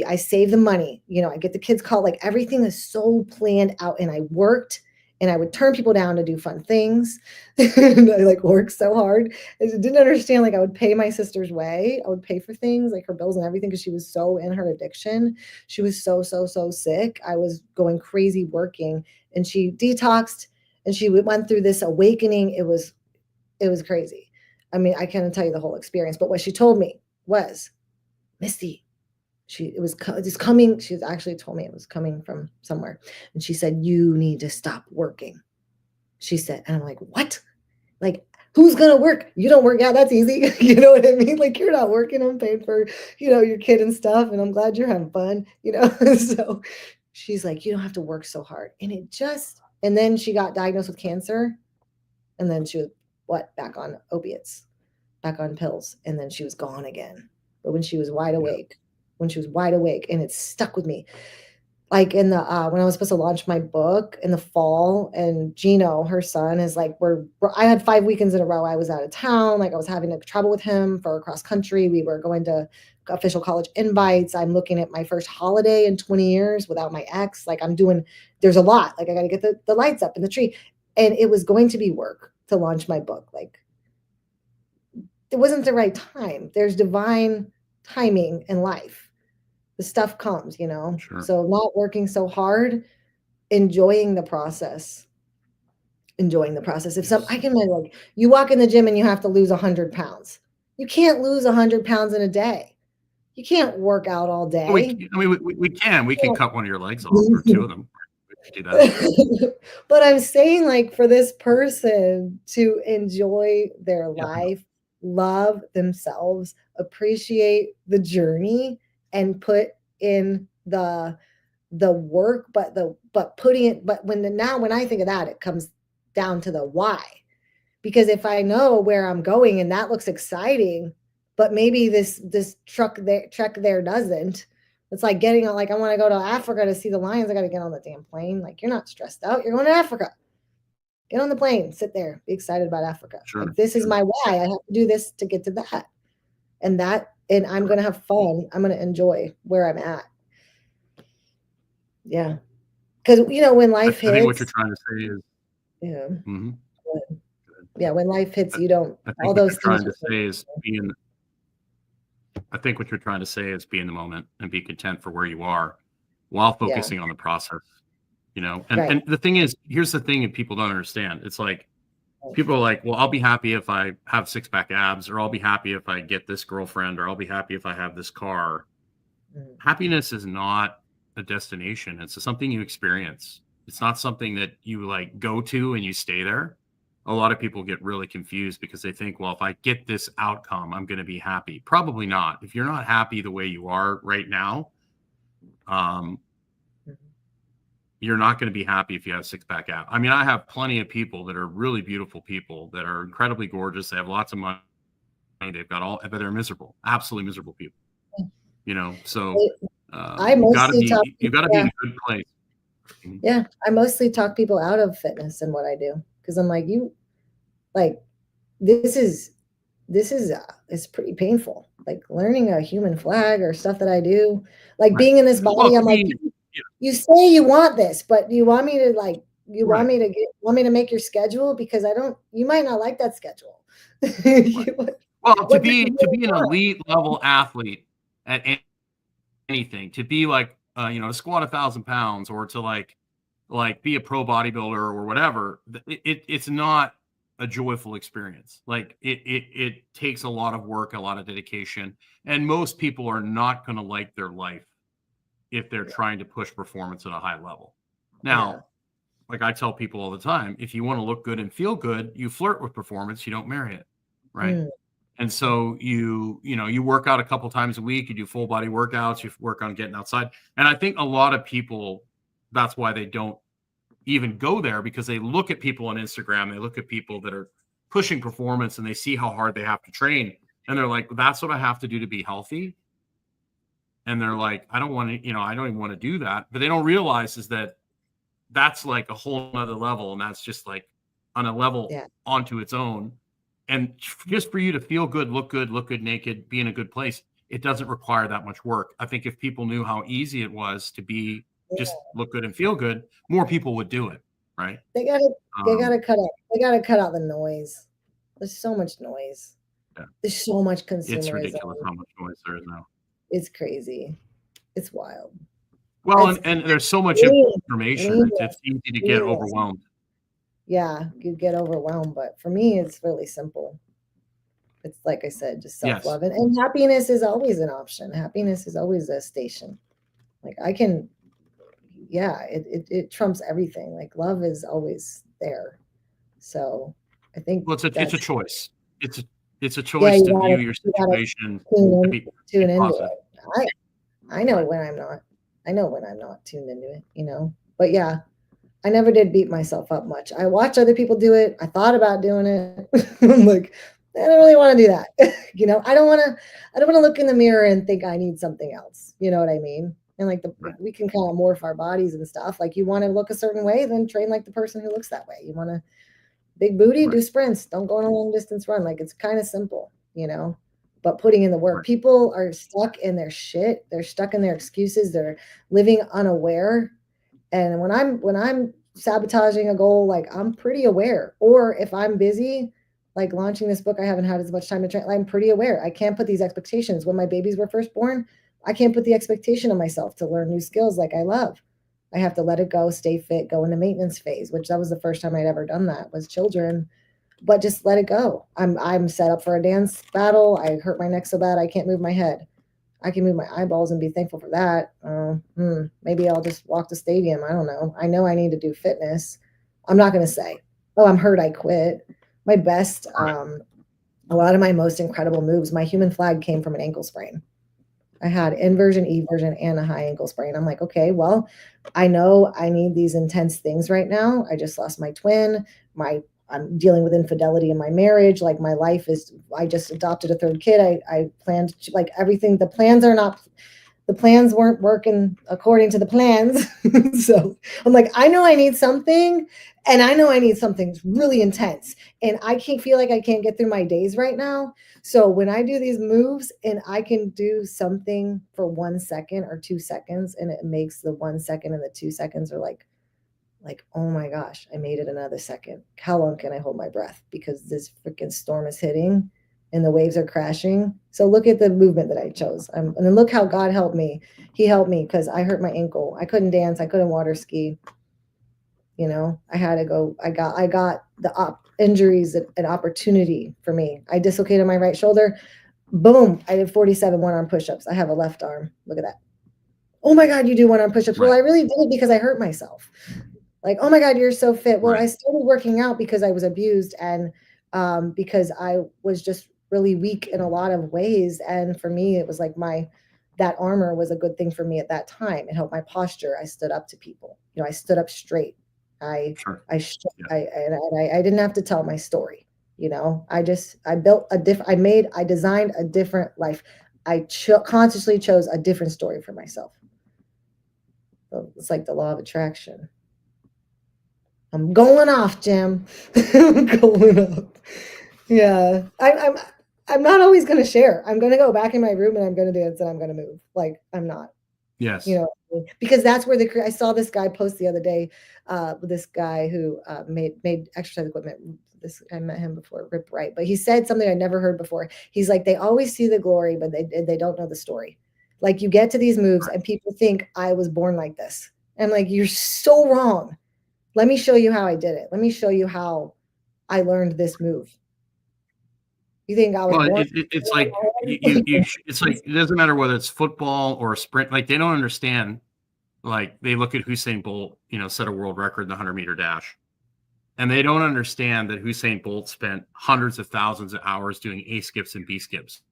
I saved the money. I get the kids called. Like everything is so planned out, and I worked. And I would turn people down to do fun things. And I like worked so hard. I didn't understand, like I would pay my sister's way. I would pay for things like her bills and everything because she was so in her addiction. She was so, so, so sick. I was going crazy working, and she detoxed and she went through this awakening. It was crazy. I mean, I can't tell you the whole experience, but what she told me was, Misty, it's coming. She actually told me it was coming from somewhere. And she said, you need to stop working. She said, and I'm like, what? Like, who's going to work? You don't work. Yeah, that's easy. You know what I mean? Like, you're not working. I'm paying for, your kid and stuff. And I'm glad you're having fun, So she's like, you don't have to work so hard. And then she got diagnosed with cancer. And then she was, back on opiates, back on pills. And then she was gone again. But when she was wide awake, and it stuck with me. Like in the when I was supposed to launch my book in the fall, and Gino, her son, is like, I had 5 weekends in a row I was out of town. Like I was having to travel with him for cross country. We were going to official college invites. I'm looking at my first holiday in 20 years without my ex. Like there's a lot. Like I got to get the lights up in the tree, and it was going to be work to launch my book. Like it wasn't the right time. There's divine timing in life. The stuff comes, Sure. So not working so hard, enjoying the process. I can imagine, like you walk in the gym and you have to lose 100 pounds. You can't lose 100 pounds in a day. You can't work out all day. We can cut one of your legs off or 2 of them. Do that. But I'm saying, like, for this person to enjoy their life, love themselves, appreciate the journey, and put in the work, but when I think of that, it comes down to the why. Because if I know where I'm going and that looks exciting, but maybe this trek there doesn't. It's like getting on, like, I want to go to Africa to see the lions. I got to get on the damn plane. Like, you're not stressed out. You're going to Africa. Get on the plane, sit there, be excited about Africa. Sure, like, this is my why. I have to do this to get to that. And I'm going to have fun. I'm going to enjoy where I'm at. Yeah. Because, when life hits. I think what you're trying to say is. Yeah. Mm-hmm. Yeah. When life hits, you don't. I think what you're trying to say is I think what you're trying to say is be in the moment and be content for where you are while focusing on the process, and the thing is, here's the thing that people don't understand. It's like, people are like, well, I'll be happy if I have 6-pack abs, or I'll be happy if I get this girlfriend, or I'll be happy if I have this car. Mm-hmm. Happiness is not a destination. It's something you experience. It's not something that you like go to and you stay there. A lot of people get really confused because they think, well, if I get this outcome, I'm going to be happy. Probably not. If you're not happy the way you are right now, you're not going to be happy if you have 6-pack abs. I mean, I have plenty of people that are really beautiful people that are incredibly gorgeous. They have lots of money. They've got but they're miserable, absolutely miserable people. So you've got to be in a good place. Yeah, I mostly talk people out of fitness and what I do, because I'm like, this is it's pretty painful. Like learning a human flag or stuff that I do, like being in this body. I'm like, you say you want this, but do you want me to want me to make your schedule? Because you might not like that schedule. Well, to be an elite level athlete at anything, to be like, squat 1,000 pounds, or to like be a pro bodybuilder or whatever, it's not a joyful experience. Like it takes a lot of work, a lot of dedication, and most people are not going to like their life if they're trying to push performance at a high level. Yeah. Now, like I tell people all the time, if you want to look good and feel good, you flirt with performance, you don't marry it, right? Mm, And so you work out a couple times a week, you do full body workouts, you work on getting outside. And I think a lot of people, that's why they don't even go there, because they look at people on Instagram, they look at people that are pushing performance and they see how hard they have to train. And they're like, that's what I have to do to be healthy. And they're like, I don't want to, I don't even want to do that. But they don't realize is that that's like a whole nother level. And that's just like on a level yeah. onto its own. And just for you to feel good, look good naked, be in a good place, it doesn't require that much work. I think if people knew how easy it was to be just look good and feel good, more people would do it, right? They gotta Um, they gotta cut out the noise. There's so much noise. yeah, There's so much it's consumerism. ridiculous how much noise there is now. It's crazy. It's wild. Well, It's and there's so much really, information. really, It's easy to get really, overwhelmed. yeah, you get overwhelmed, but for me, it's really simple. It's like I said, just Yes. self-love, and happiness is always an option. Happiness is always a station. Like I can, yeah, it trumps everything. Like love is always there. So I think Well, it's a that's, choice. It's a yeah, choice to view your you gotta situation to be tune into positive. it. I know Right. when I'm not. I know when I'm not tuned into it, you know. But yeah, I never did beat myself up much. I watched other people do it. I thought about doing it. I'm like, I don't really want to do that. You know, I don't want to look in the mirror and think I need something else. You know what I mean? And like Right. we can kind of morph our bodies and stuff. Like you want to look a certain way, then train like the person who looks that way. You want to big booty, Right. do sprints. Don't go on a long distance run. Like it's kind of simple, you know. But putting in the work, Right. people are stuck in their shit. They're stuck in their excuses. They're living unaware. And when I'm sabotaging a goal, like I'm pretty aware. Or if I'm busy, like launching this book, I haven't had as much time to train. I'm pretty aware. I can't put these expectations. When my babies were first born, I can't put the expectation on myself to learn new skills like I love. I have to let it go, stay fit, go into maintenance phase, which that was the first time I'd ever done that was children, but just let it go. I'm set up for a dance battle. I hurt my neck so bad I can't move my head. I can move my eyeballs and be thankful for that. Maybe I'll just walk the stadium. I don't know. I know I need to do fitness. I'm not going to say, oh, I'm hurt, I quit. My best, Right. a lot of my most incredible moves, my human flag came from an ankle sprain. I had inversion, eversion, and a high ankle sprain. I'm like, okay, well, I know I need these intense things right now. I just lost my twin. I'm dealing with infidelity in my marriage. Like my life is, I just adopted a third kid. I planned like everything. The plans weren't working according to the plans. So I'm like, I know I need something, and I know I need something really intense. And I can't feel like I can't get through my days right now. So when I do these moves and I can do something for 1 second or 2 seconds, and it makes the 1 second and the 2 seconds are like, oh my gosh, I made it another second. How long can I hold my breath? Because this freaking storm is hitting and the waves are crashing. So look at the movement that I chose. And then look how God helped me. He helped me because I hurt my ankle. I couldn't dance. I couldn't water ski. You know, I had to go. I got the injuries, an opportunity for me. I dislocated my right shoulder. Boom. I did 47 one-arm push-ups. I have a left arm. Look at that. Oh my God, you do one-arm push-ups. Well, Right. I really did it because I hurt myself. Like, oh my God, you're so fit. Well, Right. I started working out because I was abused and because I was just really weak in a lot of ways. And for me, it was like that armor was a good thing for me at that time. It helped my posture. I stood up to people. You know, I stood up straight. I Sure. I sh- Yeah. I didn't have to tell my story. You know, I designed a different life. I consciously chose a different story for myself. So it's like the law of attraction. I'm going off, Jim. I'm going off. Yeah, I'm not always going to share. I'm going to go back in my room and I'm going to dance and I'm going to move. Like I'm not, you Yes. know, because that's where I saw this guy post the other day. This guy who made exercise equipment. I met him before, Rip Wright, but he said something I never heard before. He's like, they always see the glory, but they don't know the story. Like you get to these moves Right. and people think I was born like this. I'm like, you're so wrong. Let me show you how I did it. Let me show you how I learned this move. You think I was Well, born? it's like it's like it doesn't matter whether it's football or sprint. Like they don't understand. Like they look at Usain Bolt, set a world record in the 100-meter dash, and they don't understand that Usain Bolt spent hundreds of thousands of hours doing A skips and B skips,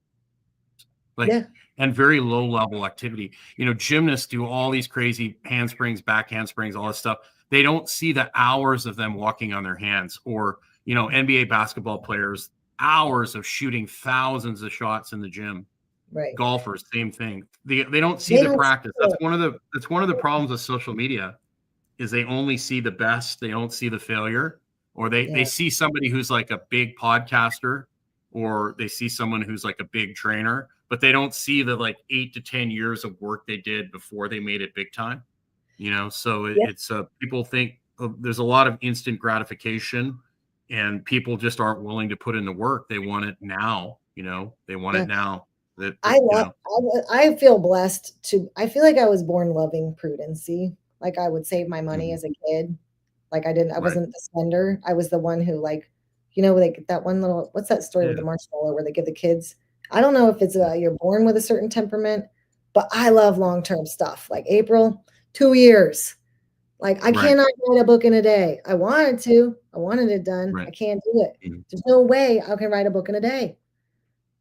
like, Yeah, and very low level activity. Gymnasts do all these crazy handsprings, back handsprings, all this stuff. They don't see the hours of them walking on their hands, or NBA basketball players, hours of shooting thousands of shots in the gym. right. Golfers, same thing. They don't see They the don't see practice. it. That's one of the problems with social media, is they only see the best. They don't see the failure, or they Yeah, see somebody who's like a big podcaster, or they see someone who's like a big trainer, but they don't see the like 8 to 10 years of work they did before they made it big time. So yeah, it's people think there's a lot of instant gratification, and people just aren't willing to put in the work. They want it now. They want it yeah. now. That, I love. I feel blessed to. I feel like I was born loving prudency. Like I would save my money Mhm. as a kid. Like I didn't. I Right. wasn't the spender. I was the one who like, like that one little. What's that story with the Yeah. marshmallow where they give the kids? I don't know if it's you're born with a certain temperament, but I love long term stuff. Like April, 2 years. Like I Right. cannot write a book in a day. I wanted to. I wanted it done. I Right. can't do it. Mhm. There's no way I can write a book in a day,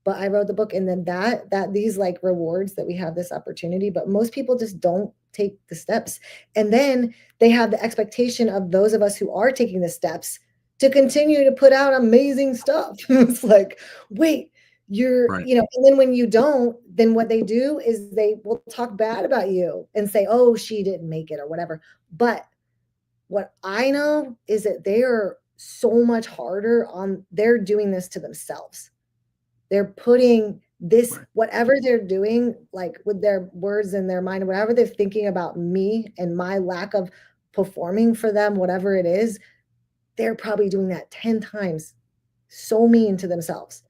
but I wrote the book. And then that these like rewards that we have this opportunity, but most people just don't take the steps. And then they have the expectation of those of us who are taking the steps to continue to put out amazing stuff. It's like, wait, Right. and then when you don't, then what they do is they will talk bad about you and say, oh, she didn't make it or whatever. But what I know is that they are so much harder they're doing this to themselves. They're putting this, Right. whatever they're doing, like with their words in their mind, whatever they're thinking about me and my lack of performing for them, whatever it is, they're probably doing that 10 times. So mean to themselves.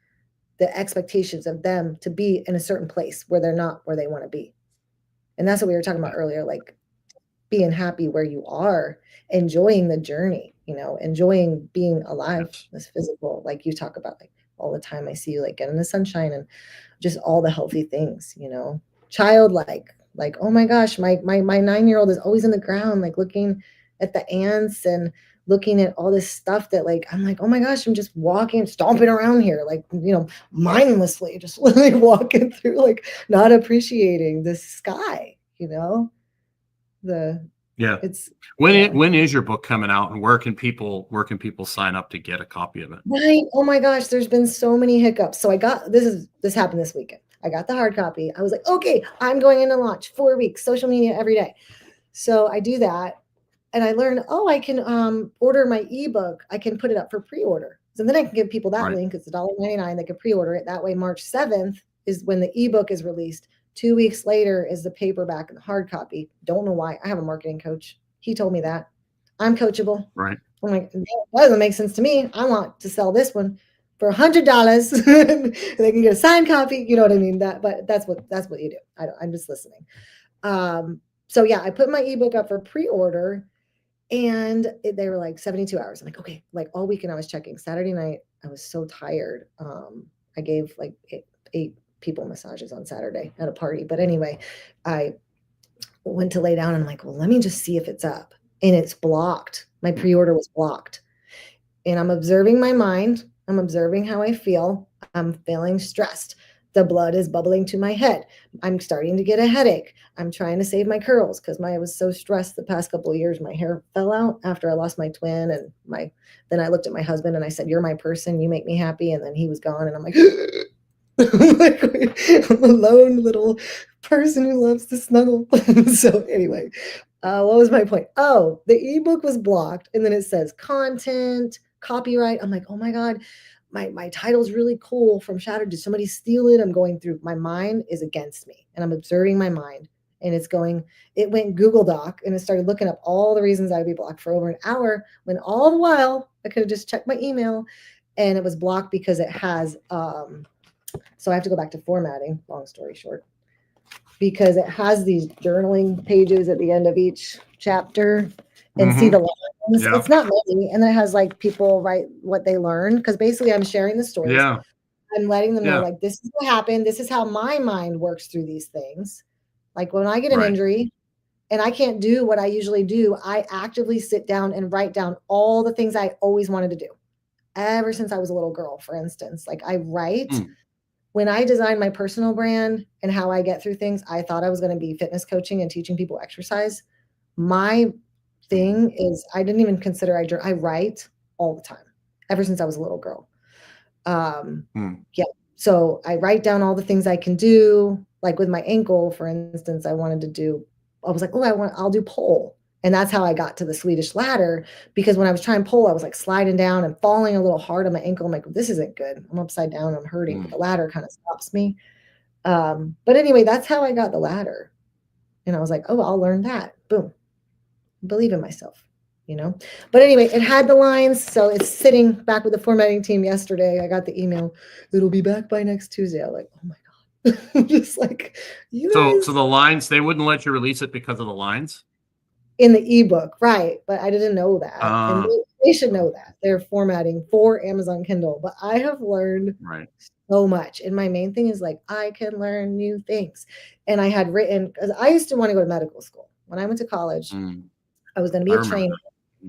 The expectations of them to be in a certain place where they're not where they want to be. And that's what we were talking about earlier, like being happy where you are, enjoying the journey, enjoying being alive, Yes. this physical, like you talk about, like all the time. I see you like get in the sunshine and just all the healthy things, childlike, like, oh my gosh, my 9-year-old is always in the ground, like looking at the ants and looking at all this stuff that like, I'm like, oh my gosh, I'm just walking, stomping around here, like, mindlessly, just like walking through, like not appreciating the sky, the Yeah. it's When yeah. when is your book coming out, and where can people sign up to get a copy of it? Right. Oh my gosh, there's been so many hiccups. So this happened this weekend. I got the hard copy. I was like, okay, I'm going into launch 4 weeks, social media every day. So I do that. And I learned, oh, I can order my ebook. I can put it up for pre-order. So then I can give people that Right. link. It's $1.99. They can pre-order it. That way, March 7th is when the ebook is released. 2 weeks later is the paperback and the hard copy. Don't know why. I have a marketing coach. He told me that. I'm coachable. Right. I'm like, that doesn't make sense to me. I want to sell this one for $100. They can get a signed copy. You know what I mean? But that's what you do. I'm just listening. So yeah, I put my ebook up for pre-order, and they were like 72 hours. I'm like, okay, like all weekend I was checking. Saturday night, I was so tired. I gave like eight people massages on Saturday at a party. But anyway, I went to lay down and I'm like, well, let me just see if it's up. And it's blocked. My pre-order was blocked. And I'm observing my mind. I'm observing how I feel. I'm feeling stressed. The blood is bubbling to my head. I'm starting to get a headache. I'm trying to save my curls because I was so stressed the past couple of years. My hair fell out after I lost my twin, and then I looked at my husband and I said, "You're my person. You make me happy." And then he was gone, and I'm like, I'm a lone little person who loves to snuggle. So anyway, what was my point? Oh, the ebook was blocked, and then it says content, copyright. I'm like, oh my God, my title's really cool from Shattered. Did somebody steal it? I'm going through, my mind is against me, and I'm observing my mind. And it went Google Doc and it started looking up all the reasons I'd be blocked for over an hour, when all the while I could have just checked my email, and it was blocked because it has so I have to go back to formatting, long story short. because it has these journaling pages at the end of each chapter and see the lines. Yeah. It's not many. And then it has like people write what they learned. Because basically I'm sharing the stories. Yeah. I'm letting them know, Yeah. like, this is what happened. This is how my mind works through these things. Like when I get an Right. injury and I can't do what I usually do, I actively sit down and write down all the things I always wanted to do. Ever since I was a little girl, for instance, like I write. When I designed my personal brand and how I get through things, I thought I was going to be fitness coaching and teaching people exercise. My thing is I didn't even consider I write all the time ever since I was a little girl. Yeah. So I write down all the things I can do. Like with my ankle, for instance, I was like, I'll do pole. And that's how I got to the Swedish ladder, because when I was trying pole, I was like sliding down and falling a little hard on my ankle. I'm like, this isn't good. I'm upside down. I'm hurting. But the ladder kind of stops me. But anyway, that's how I got the ladder. And I was like, I'll learn that. Boom. Believe in myself, But anyway, it had the lines. So it's sitting back with the formatting team yesterday. I got the email. It'll be back by next Tuesday. I'm like, oh my God. I'm just like, you guys. So the lines, they wouldn't let you release it because of the lines? In the ebook, right? But I didn't know that, and they should know that they're formatting for Amazon Kindle. But I have learned so much, and my main thing is like I can learn new things. And I had written, because I used to want to go to medical school when I went to college. I was going to be a trainer.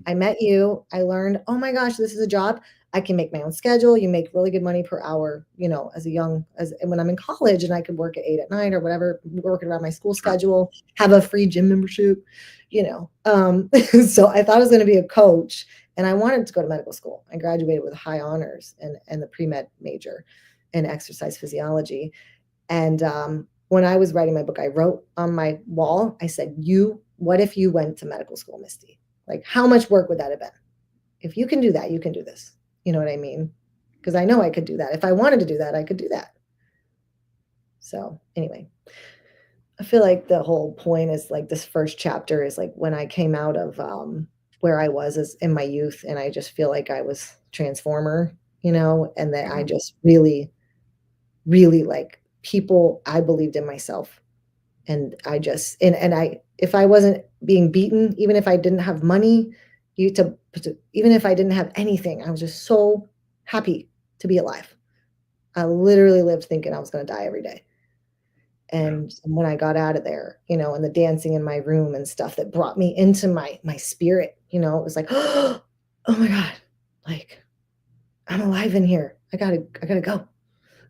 I met you. I learned, oh my gosh, this is a job. I can make my own schedule. You make really good money per hour, and when I'm in college, and I could work at 8 at night or whatever, working around my school schedule, have a free gym membership, So I thought I was going to be a coach, and I wanted to go to medical school. I graduated with high honors and the pre-med major in exercise physiology. And when I was writing my book, I wrote on my wall, I said, what if you went to medical school, Misty? Like, how much work would that have been? If you can do that, you can do this. You know what I mean? Because I know I could do that. If I wanted to do that, I could do that. So anyway, I feel like the whole point is like this first chapter is like when I came out of where I was as in my youth, and I just feel like I was transformer, and that I just really, really like people. I believed in myself, and I just if I wasn't being beaten, even if I didn't have money, even if I didn't have anything, I was just so happy to be alive. I literally lived thinking I was going to die every day. And when I got out of there, and the dancing in my room and stuff that brought me into my spirit, it was like, oh my God, like I'm alive in here. I gotta go.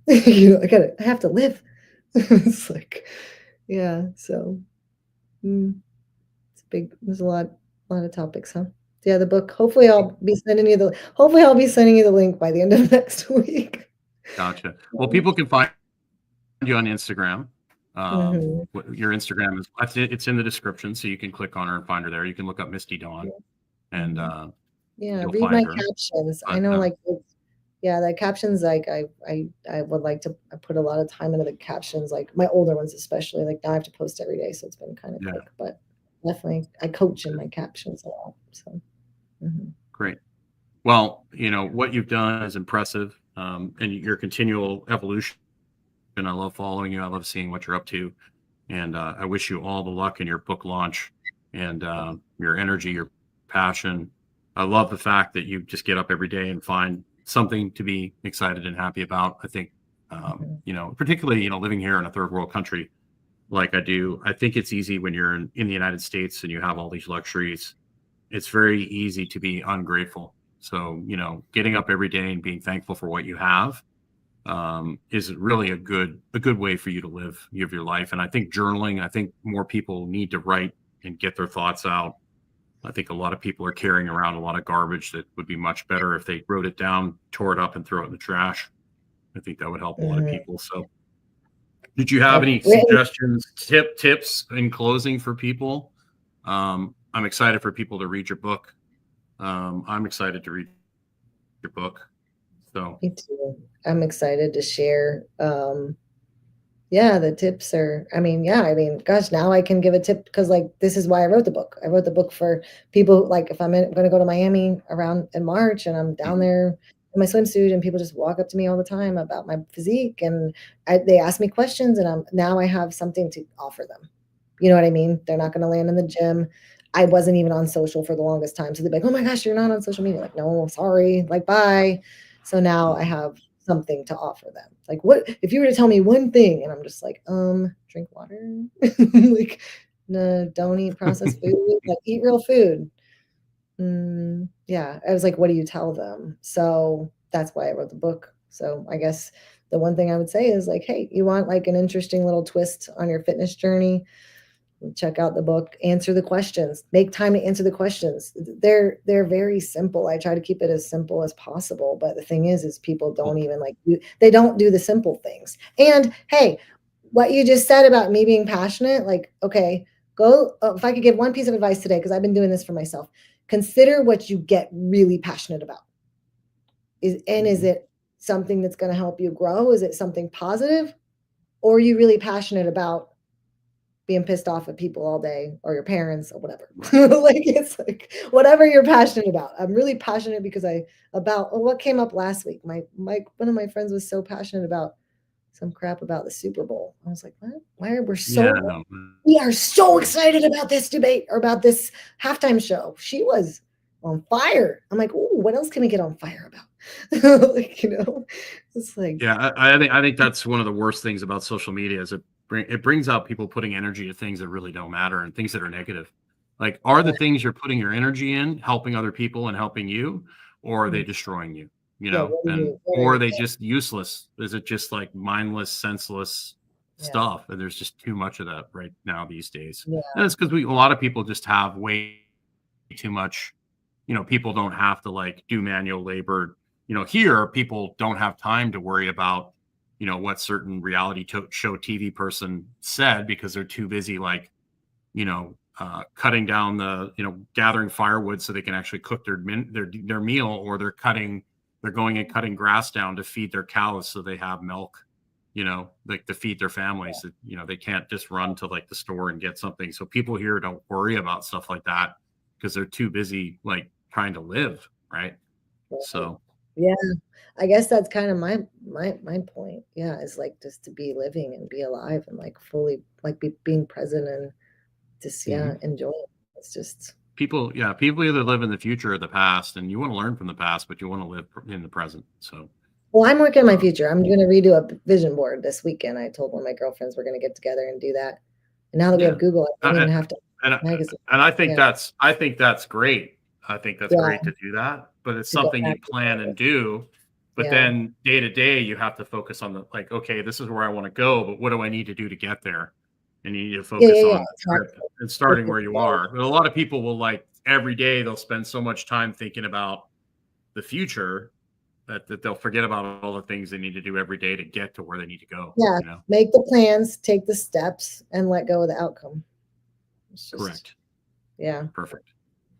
I have to live. It's like, yeah. So it's big. There's a lot of topics, huh? Yeah, the book. Hopefully I'll be sending you the link by the end of next week. Gotcha. Well, people can find you on Instagram. Your Instagram it's in the description, so you can click on her and find her there. You can look up Misty Dawn, and read my captions. I know, the captions. Like I would like to put a lot of time into the captions. Like my older ones, especially. Like now I have to post every day, so it's been kind of quick. But definitely, I coach in my captions a lot. So great. Well, what you've done is impressive, and your continual evolution. And I love following you. I love seeing what you're up to. And I wish you all the luck in your book launch and your energy, your passion. I love the fact that you just get up every day and find something to be excited and happy about. I think, particularly, living here in a third world country like I do, I think it's easy when you're in the United States and you have all these luxuries. It's very easy to be ungrateful. So, getting up every day and being thankful for what you have is really a good way for you to live your life. And I think journaling, I think more people need to write and get their thoughts out. I think a lot of people are carrying around a lot of garbage that would be much better if they wrote it down, tore it up, and throw it in the trash. I think that would help a lot of people. So did you have any suggestions, tips in closing for people? I'm excited for people to read your book. I'm excited to read your book. So me too. I'm excited to share. The tips are, gosh, now I can give a tip because this is why I wrote the book. I wrote the book for people, like if I'm going to go to Miami around in March and I'm down there in my swimsuit, and people just walk up to me all the time about my physique, and they ask me questions, and now I have something to offer them. You know what I mean? They're not going to land in the gym. I wasn't even on social for the longest time. So they'd be like, oh my gosh, you're not on social media. Like, no, sorry. Like, bye. So now I have something to offer them. Like, what if you were to tell me one thing? And I'm just like, drink water. Like, no, don't eat processed food. Like, eat real food. Yeah. I was like, what do you tell them? So that's why I wrote the book. So I guess the one thing I would say is like, hey, you want like an interesting little twist on your fitness journey? Check out the book, answer the questions, make time to answer the questions. They're very simple. I try to keep it as simple as possible. But the thing is people don't even they don't do the simple things. And hey, what you just said about me being passionate, like, okay, if I could give one piece of advice today, because I've been doing this for myself, consider what you get really passionate about. Is it something that's going to help you grow? Is it something positive? Or are you really passionate about being pissed off at people all day, or your parents, or whatever? Like, it's like whatever you're passionate about. I'm really passionate because what came up last week. One of my friends was so passionate about some crap about the Super Bowl. I was like, what? Why are we are so excited about this debate or about this halftime show? She was on fire. I'm like, ooh, what else can we get on fire about? Like, it's like, yeah, I think that's one of the worst things about social media is it brings out people putting energy to things that really don't matter and things that are negative. Like, are the things you're putting your energy in helping other people and helping you, or are they destroying you? Or are they just useless? Is it just like mindless, senseless stuff? And there's just too much of that right now these days. Yeah. And it's because a lot of people just have way too much. People don't have to like do manual labor. Here people don't have time to worry about what certain reality show TV person said because they're too busy cutting down gathering firewood so they can actually cook their meal, or they're going and cutting grass down to feed their cows so they have milk, like to feed their families. They can't just run to like the store and get something. So people here don't worry about stuff like that because they're too busy like trying to live, right? So yeah, I guess that's kind of my point. Yeah, is like just to be living and be alive and like fully like being present and just enjoy it. It's just people either live in the future or the past, and you want to learn from the past, but you want to live in the present. So well, I'm working on my future. I'm going to redo a vision board this weekend. I told one of my girlfriends we're going to get together and do that. And now that we have Google, I don't even have to. And I think that's great. I think that's great to do that, but it's something you plan and do. But then day to day, you have to focus on okay, this is where I want to go, but what do I need to do to get there? And you need to focus on the trip and starting where you are. But a lot of people will every day they'll spend so much time thinking about the future that they'll forget about all the things they need to do every day to get to where they need to go. Yeah. Make the plans, take the steps, and let go of the outcome. Correct. Yeah. Perfect.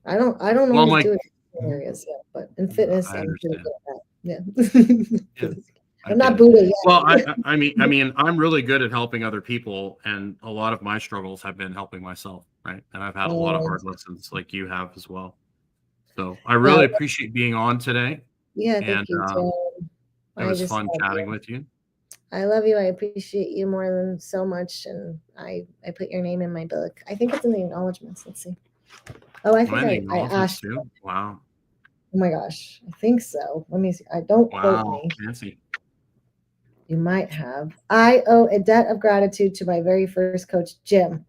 I don't know do it in areas yet, but in fitness, I'm pretty good at that. Yeah. I'm not Buddha yet. Well, I mean, I'm really good at helping other people, and a lot of my struggles have been helping myself, right? And I've had a lot of hard lessons like you have as well. So I really appreciate being on today. Yeah, thank you, Tim. It was fun chatting with you. I love you. I appreciate you more than so much, and I put your name in my book. I think it's in the acknowledgments. Let's see. Oh, I think I asked you. Wow. Oh my gosh, I think so. Let me see. I don't quote me. Fancy. You might have. I owe a debt of gratitude to my very first coach, Jim,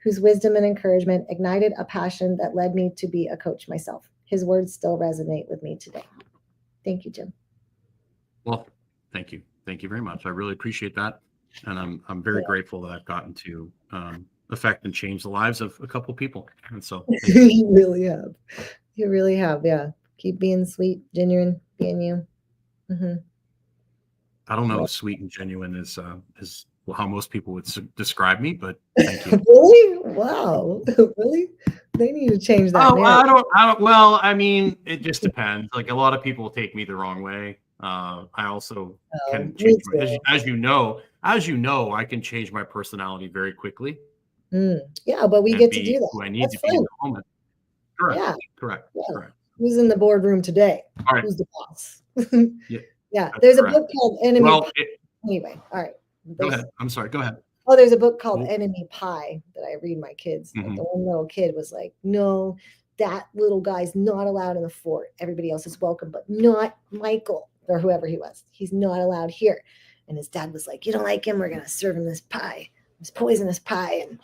whose wisdom and encouragement ignited a passion that led me to be a coach myself. His words still resonate with me today. Thank you, Jim. Well, thank you. Thank you very much. I really appreciate that. And I'm very grateful that I've gotten to affect and change the lives of a couple of people. And so you really have. You really have. Yeah. Keep being sweet, genuine, being you. Mm-hmm. I don't know if sweet and genuine is how most people would describe me, but thank you. Really? Wow. Really? They need to change that. Oh, I don't. Well, I mean, it just depends. Like a lot of people take me the wrong way. I also can change as you know, I can change my personality very quickly. Yeah, but we get to do that. Who I need to be in the moment. Correct. Yeah. Correct. Yeah. Correct. Who's in the boardroom today? All right. Who's the boss? Yeah, Yeah, that's there's a correct. book called Enemy Well, Pie. Anyway, all right. go There's ahead. I'm sorry. Go ahead. there's a book called Well, Enemy Pie that I read my kids. Like the mhm. one little kid was like, "No, that little guy's not allowed in the fort. Everybody else is welcome, but not Michael or whoever he was. He's not allowed here." And his dad was like, "You don't like him? We're gonna serve him this pie, this poisonous pie." And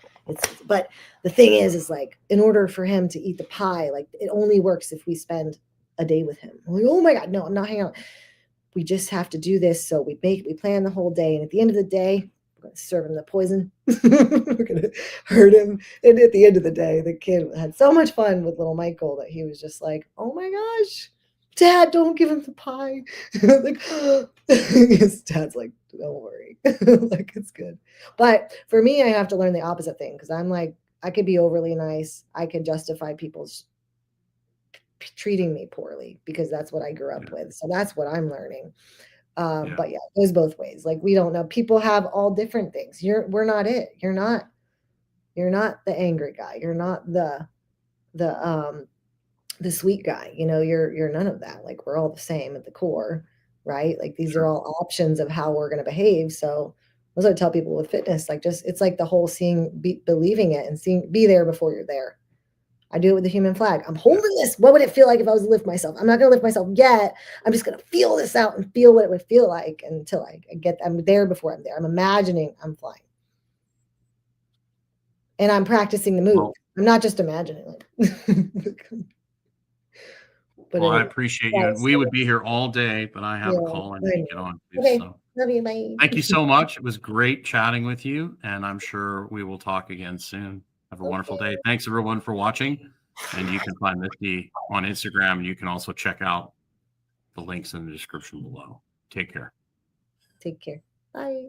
but the thing is like, in order for him to eat the pie, like it only works if we spend a day with him. I'm like, oh my God, no, I'm not hanging out. We just have to do this. So we plan the whole day. And at the end of the day, we're going to serve him the poison. We're going to hurt him. And at the end of the day, the kid had so much fun with little Michael that he was just like, oh my gosh, Dad, don't give him the pie. Like, his dad's like, don't worry. Like, it's good. But for me, I have to learn the opposite thing because I'm like, I could be overly nice. I could justify people's treating me poorly because that's what I grew up with. So that's what I'm learning. Yeah. But yeah, it goes both ways. Like we don't know. People have all different things. We're not it. You're not the angry guy. You're not the sweet guy. You're none of that. Like we're all the same at the core, right? Like these are Sure. all options of how we're gonna behave. So that's what I tell people with fitness. Like just it's like the whole believing it and be there before you're there. I do it with the human flag. I'm Yeah. holding this. What would it feel like if I was to lift myself? I'm not going to lift myself yet. I'm just going to feel this out and feel what it would feel like until I'm there before I'm there. I'm imagining I'm flying. And I'm practicing the move. Well, I'm not just imagining it. But well, I anyway, appreciate you. that And was we so would be here all day, but I have a yeah, call I I need to get know. on to. Okay. So Love you. Bye. thank you so much. It was great chatting with you, and I'm sure we will talk again soon. Have a wonderful day. Thanks everyone for watching. And you can find Misti on Instagram, and you can also check out the links in the description below. Take care. Take care. Bye.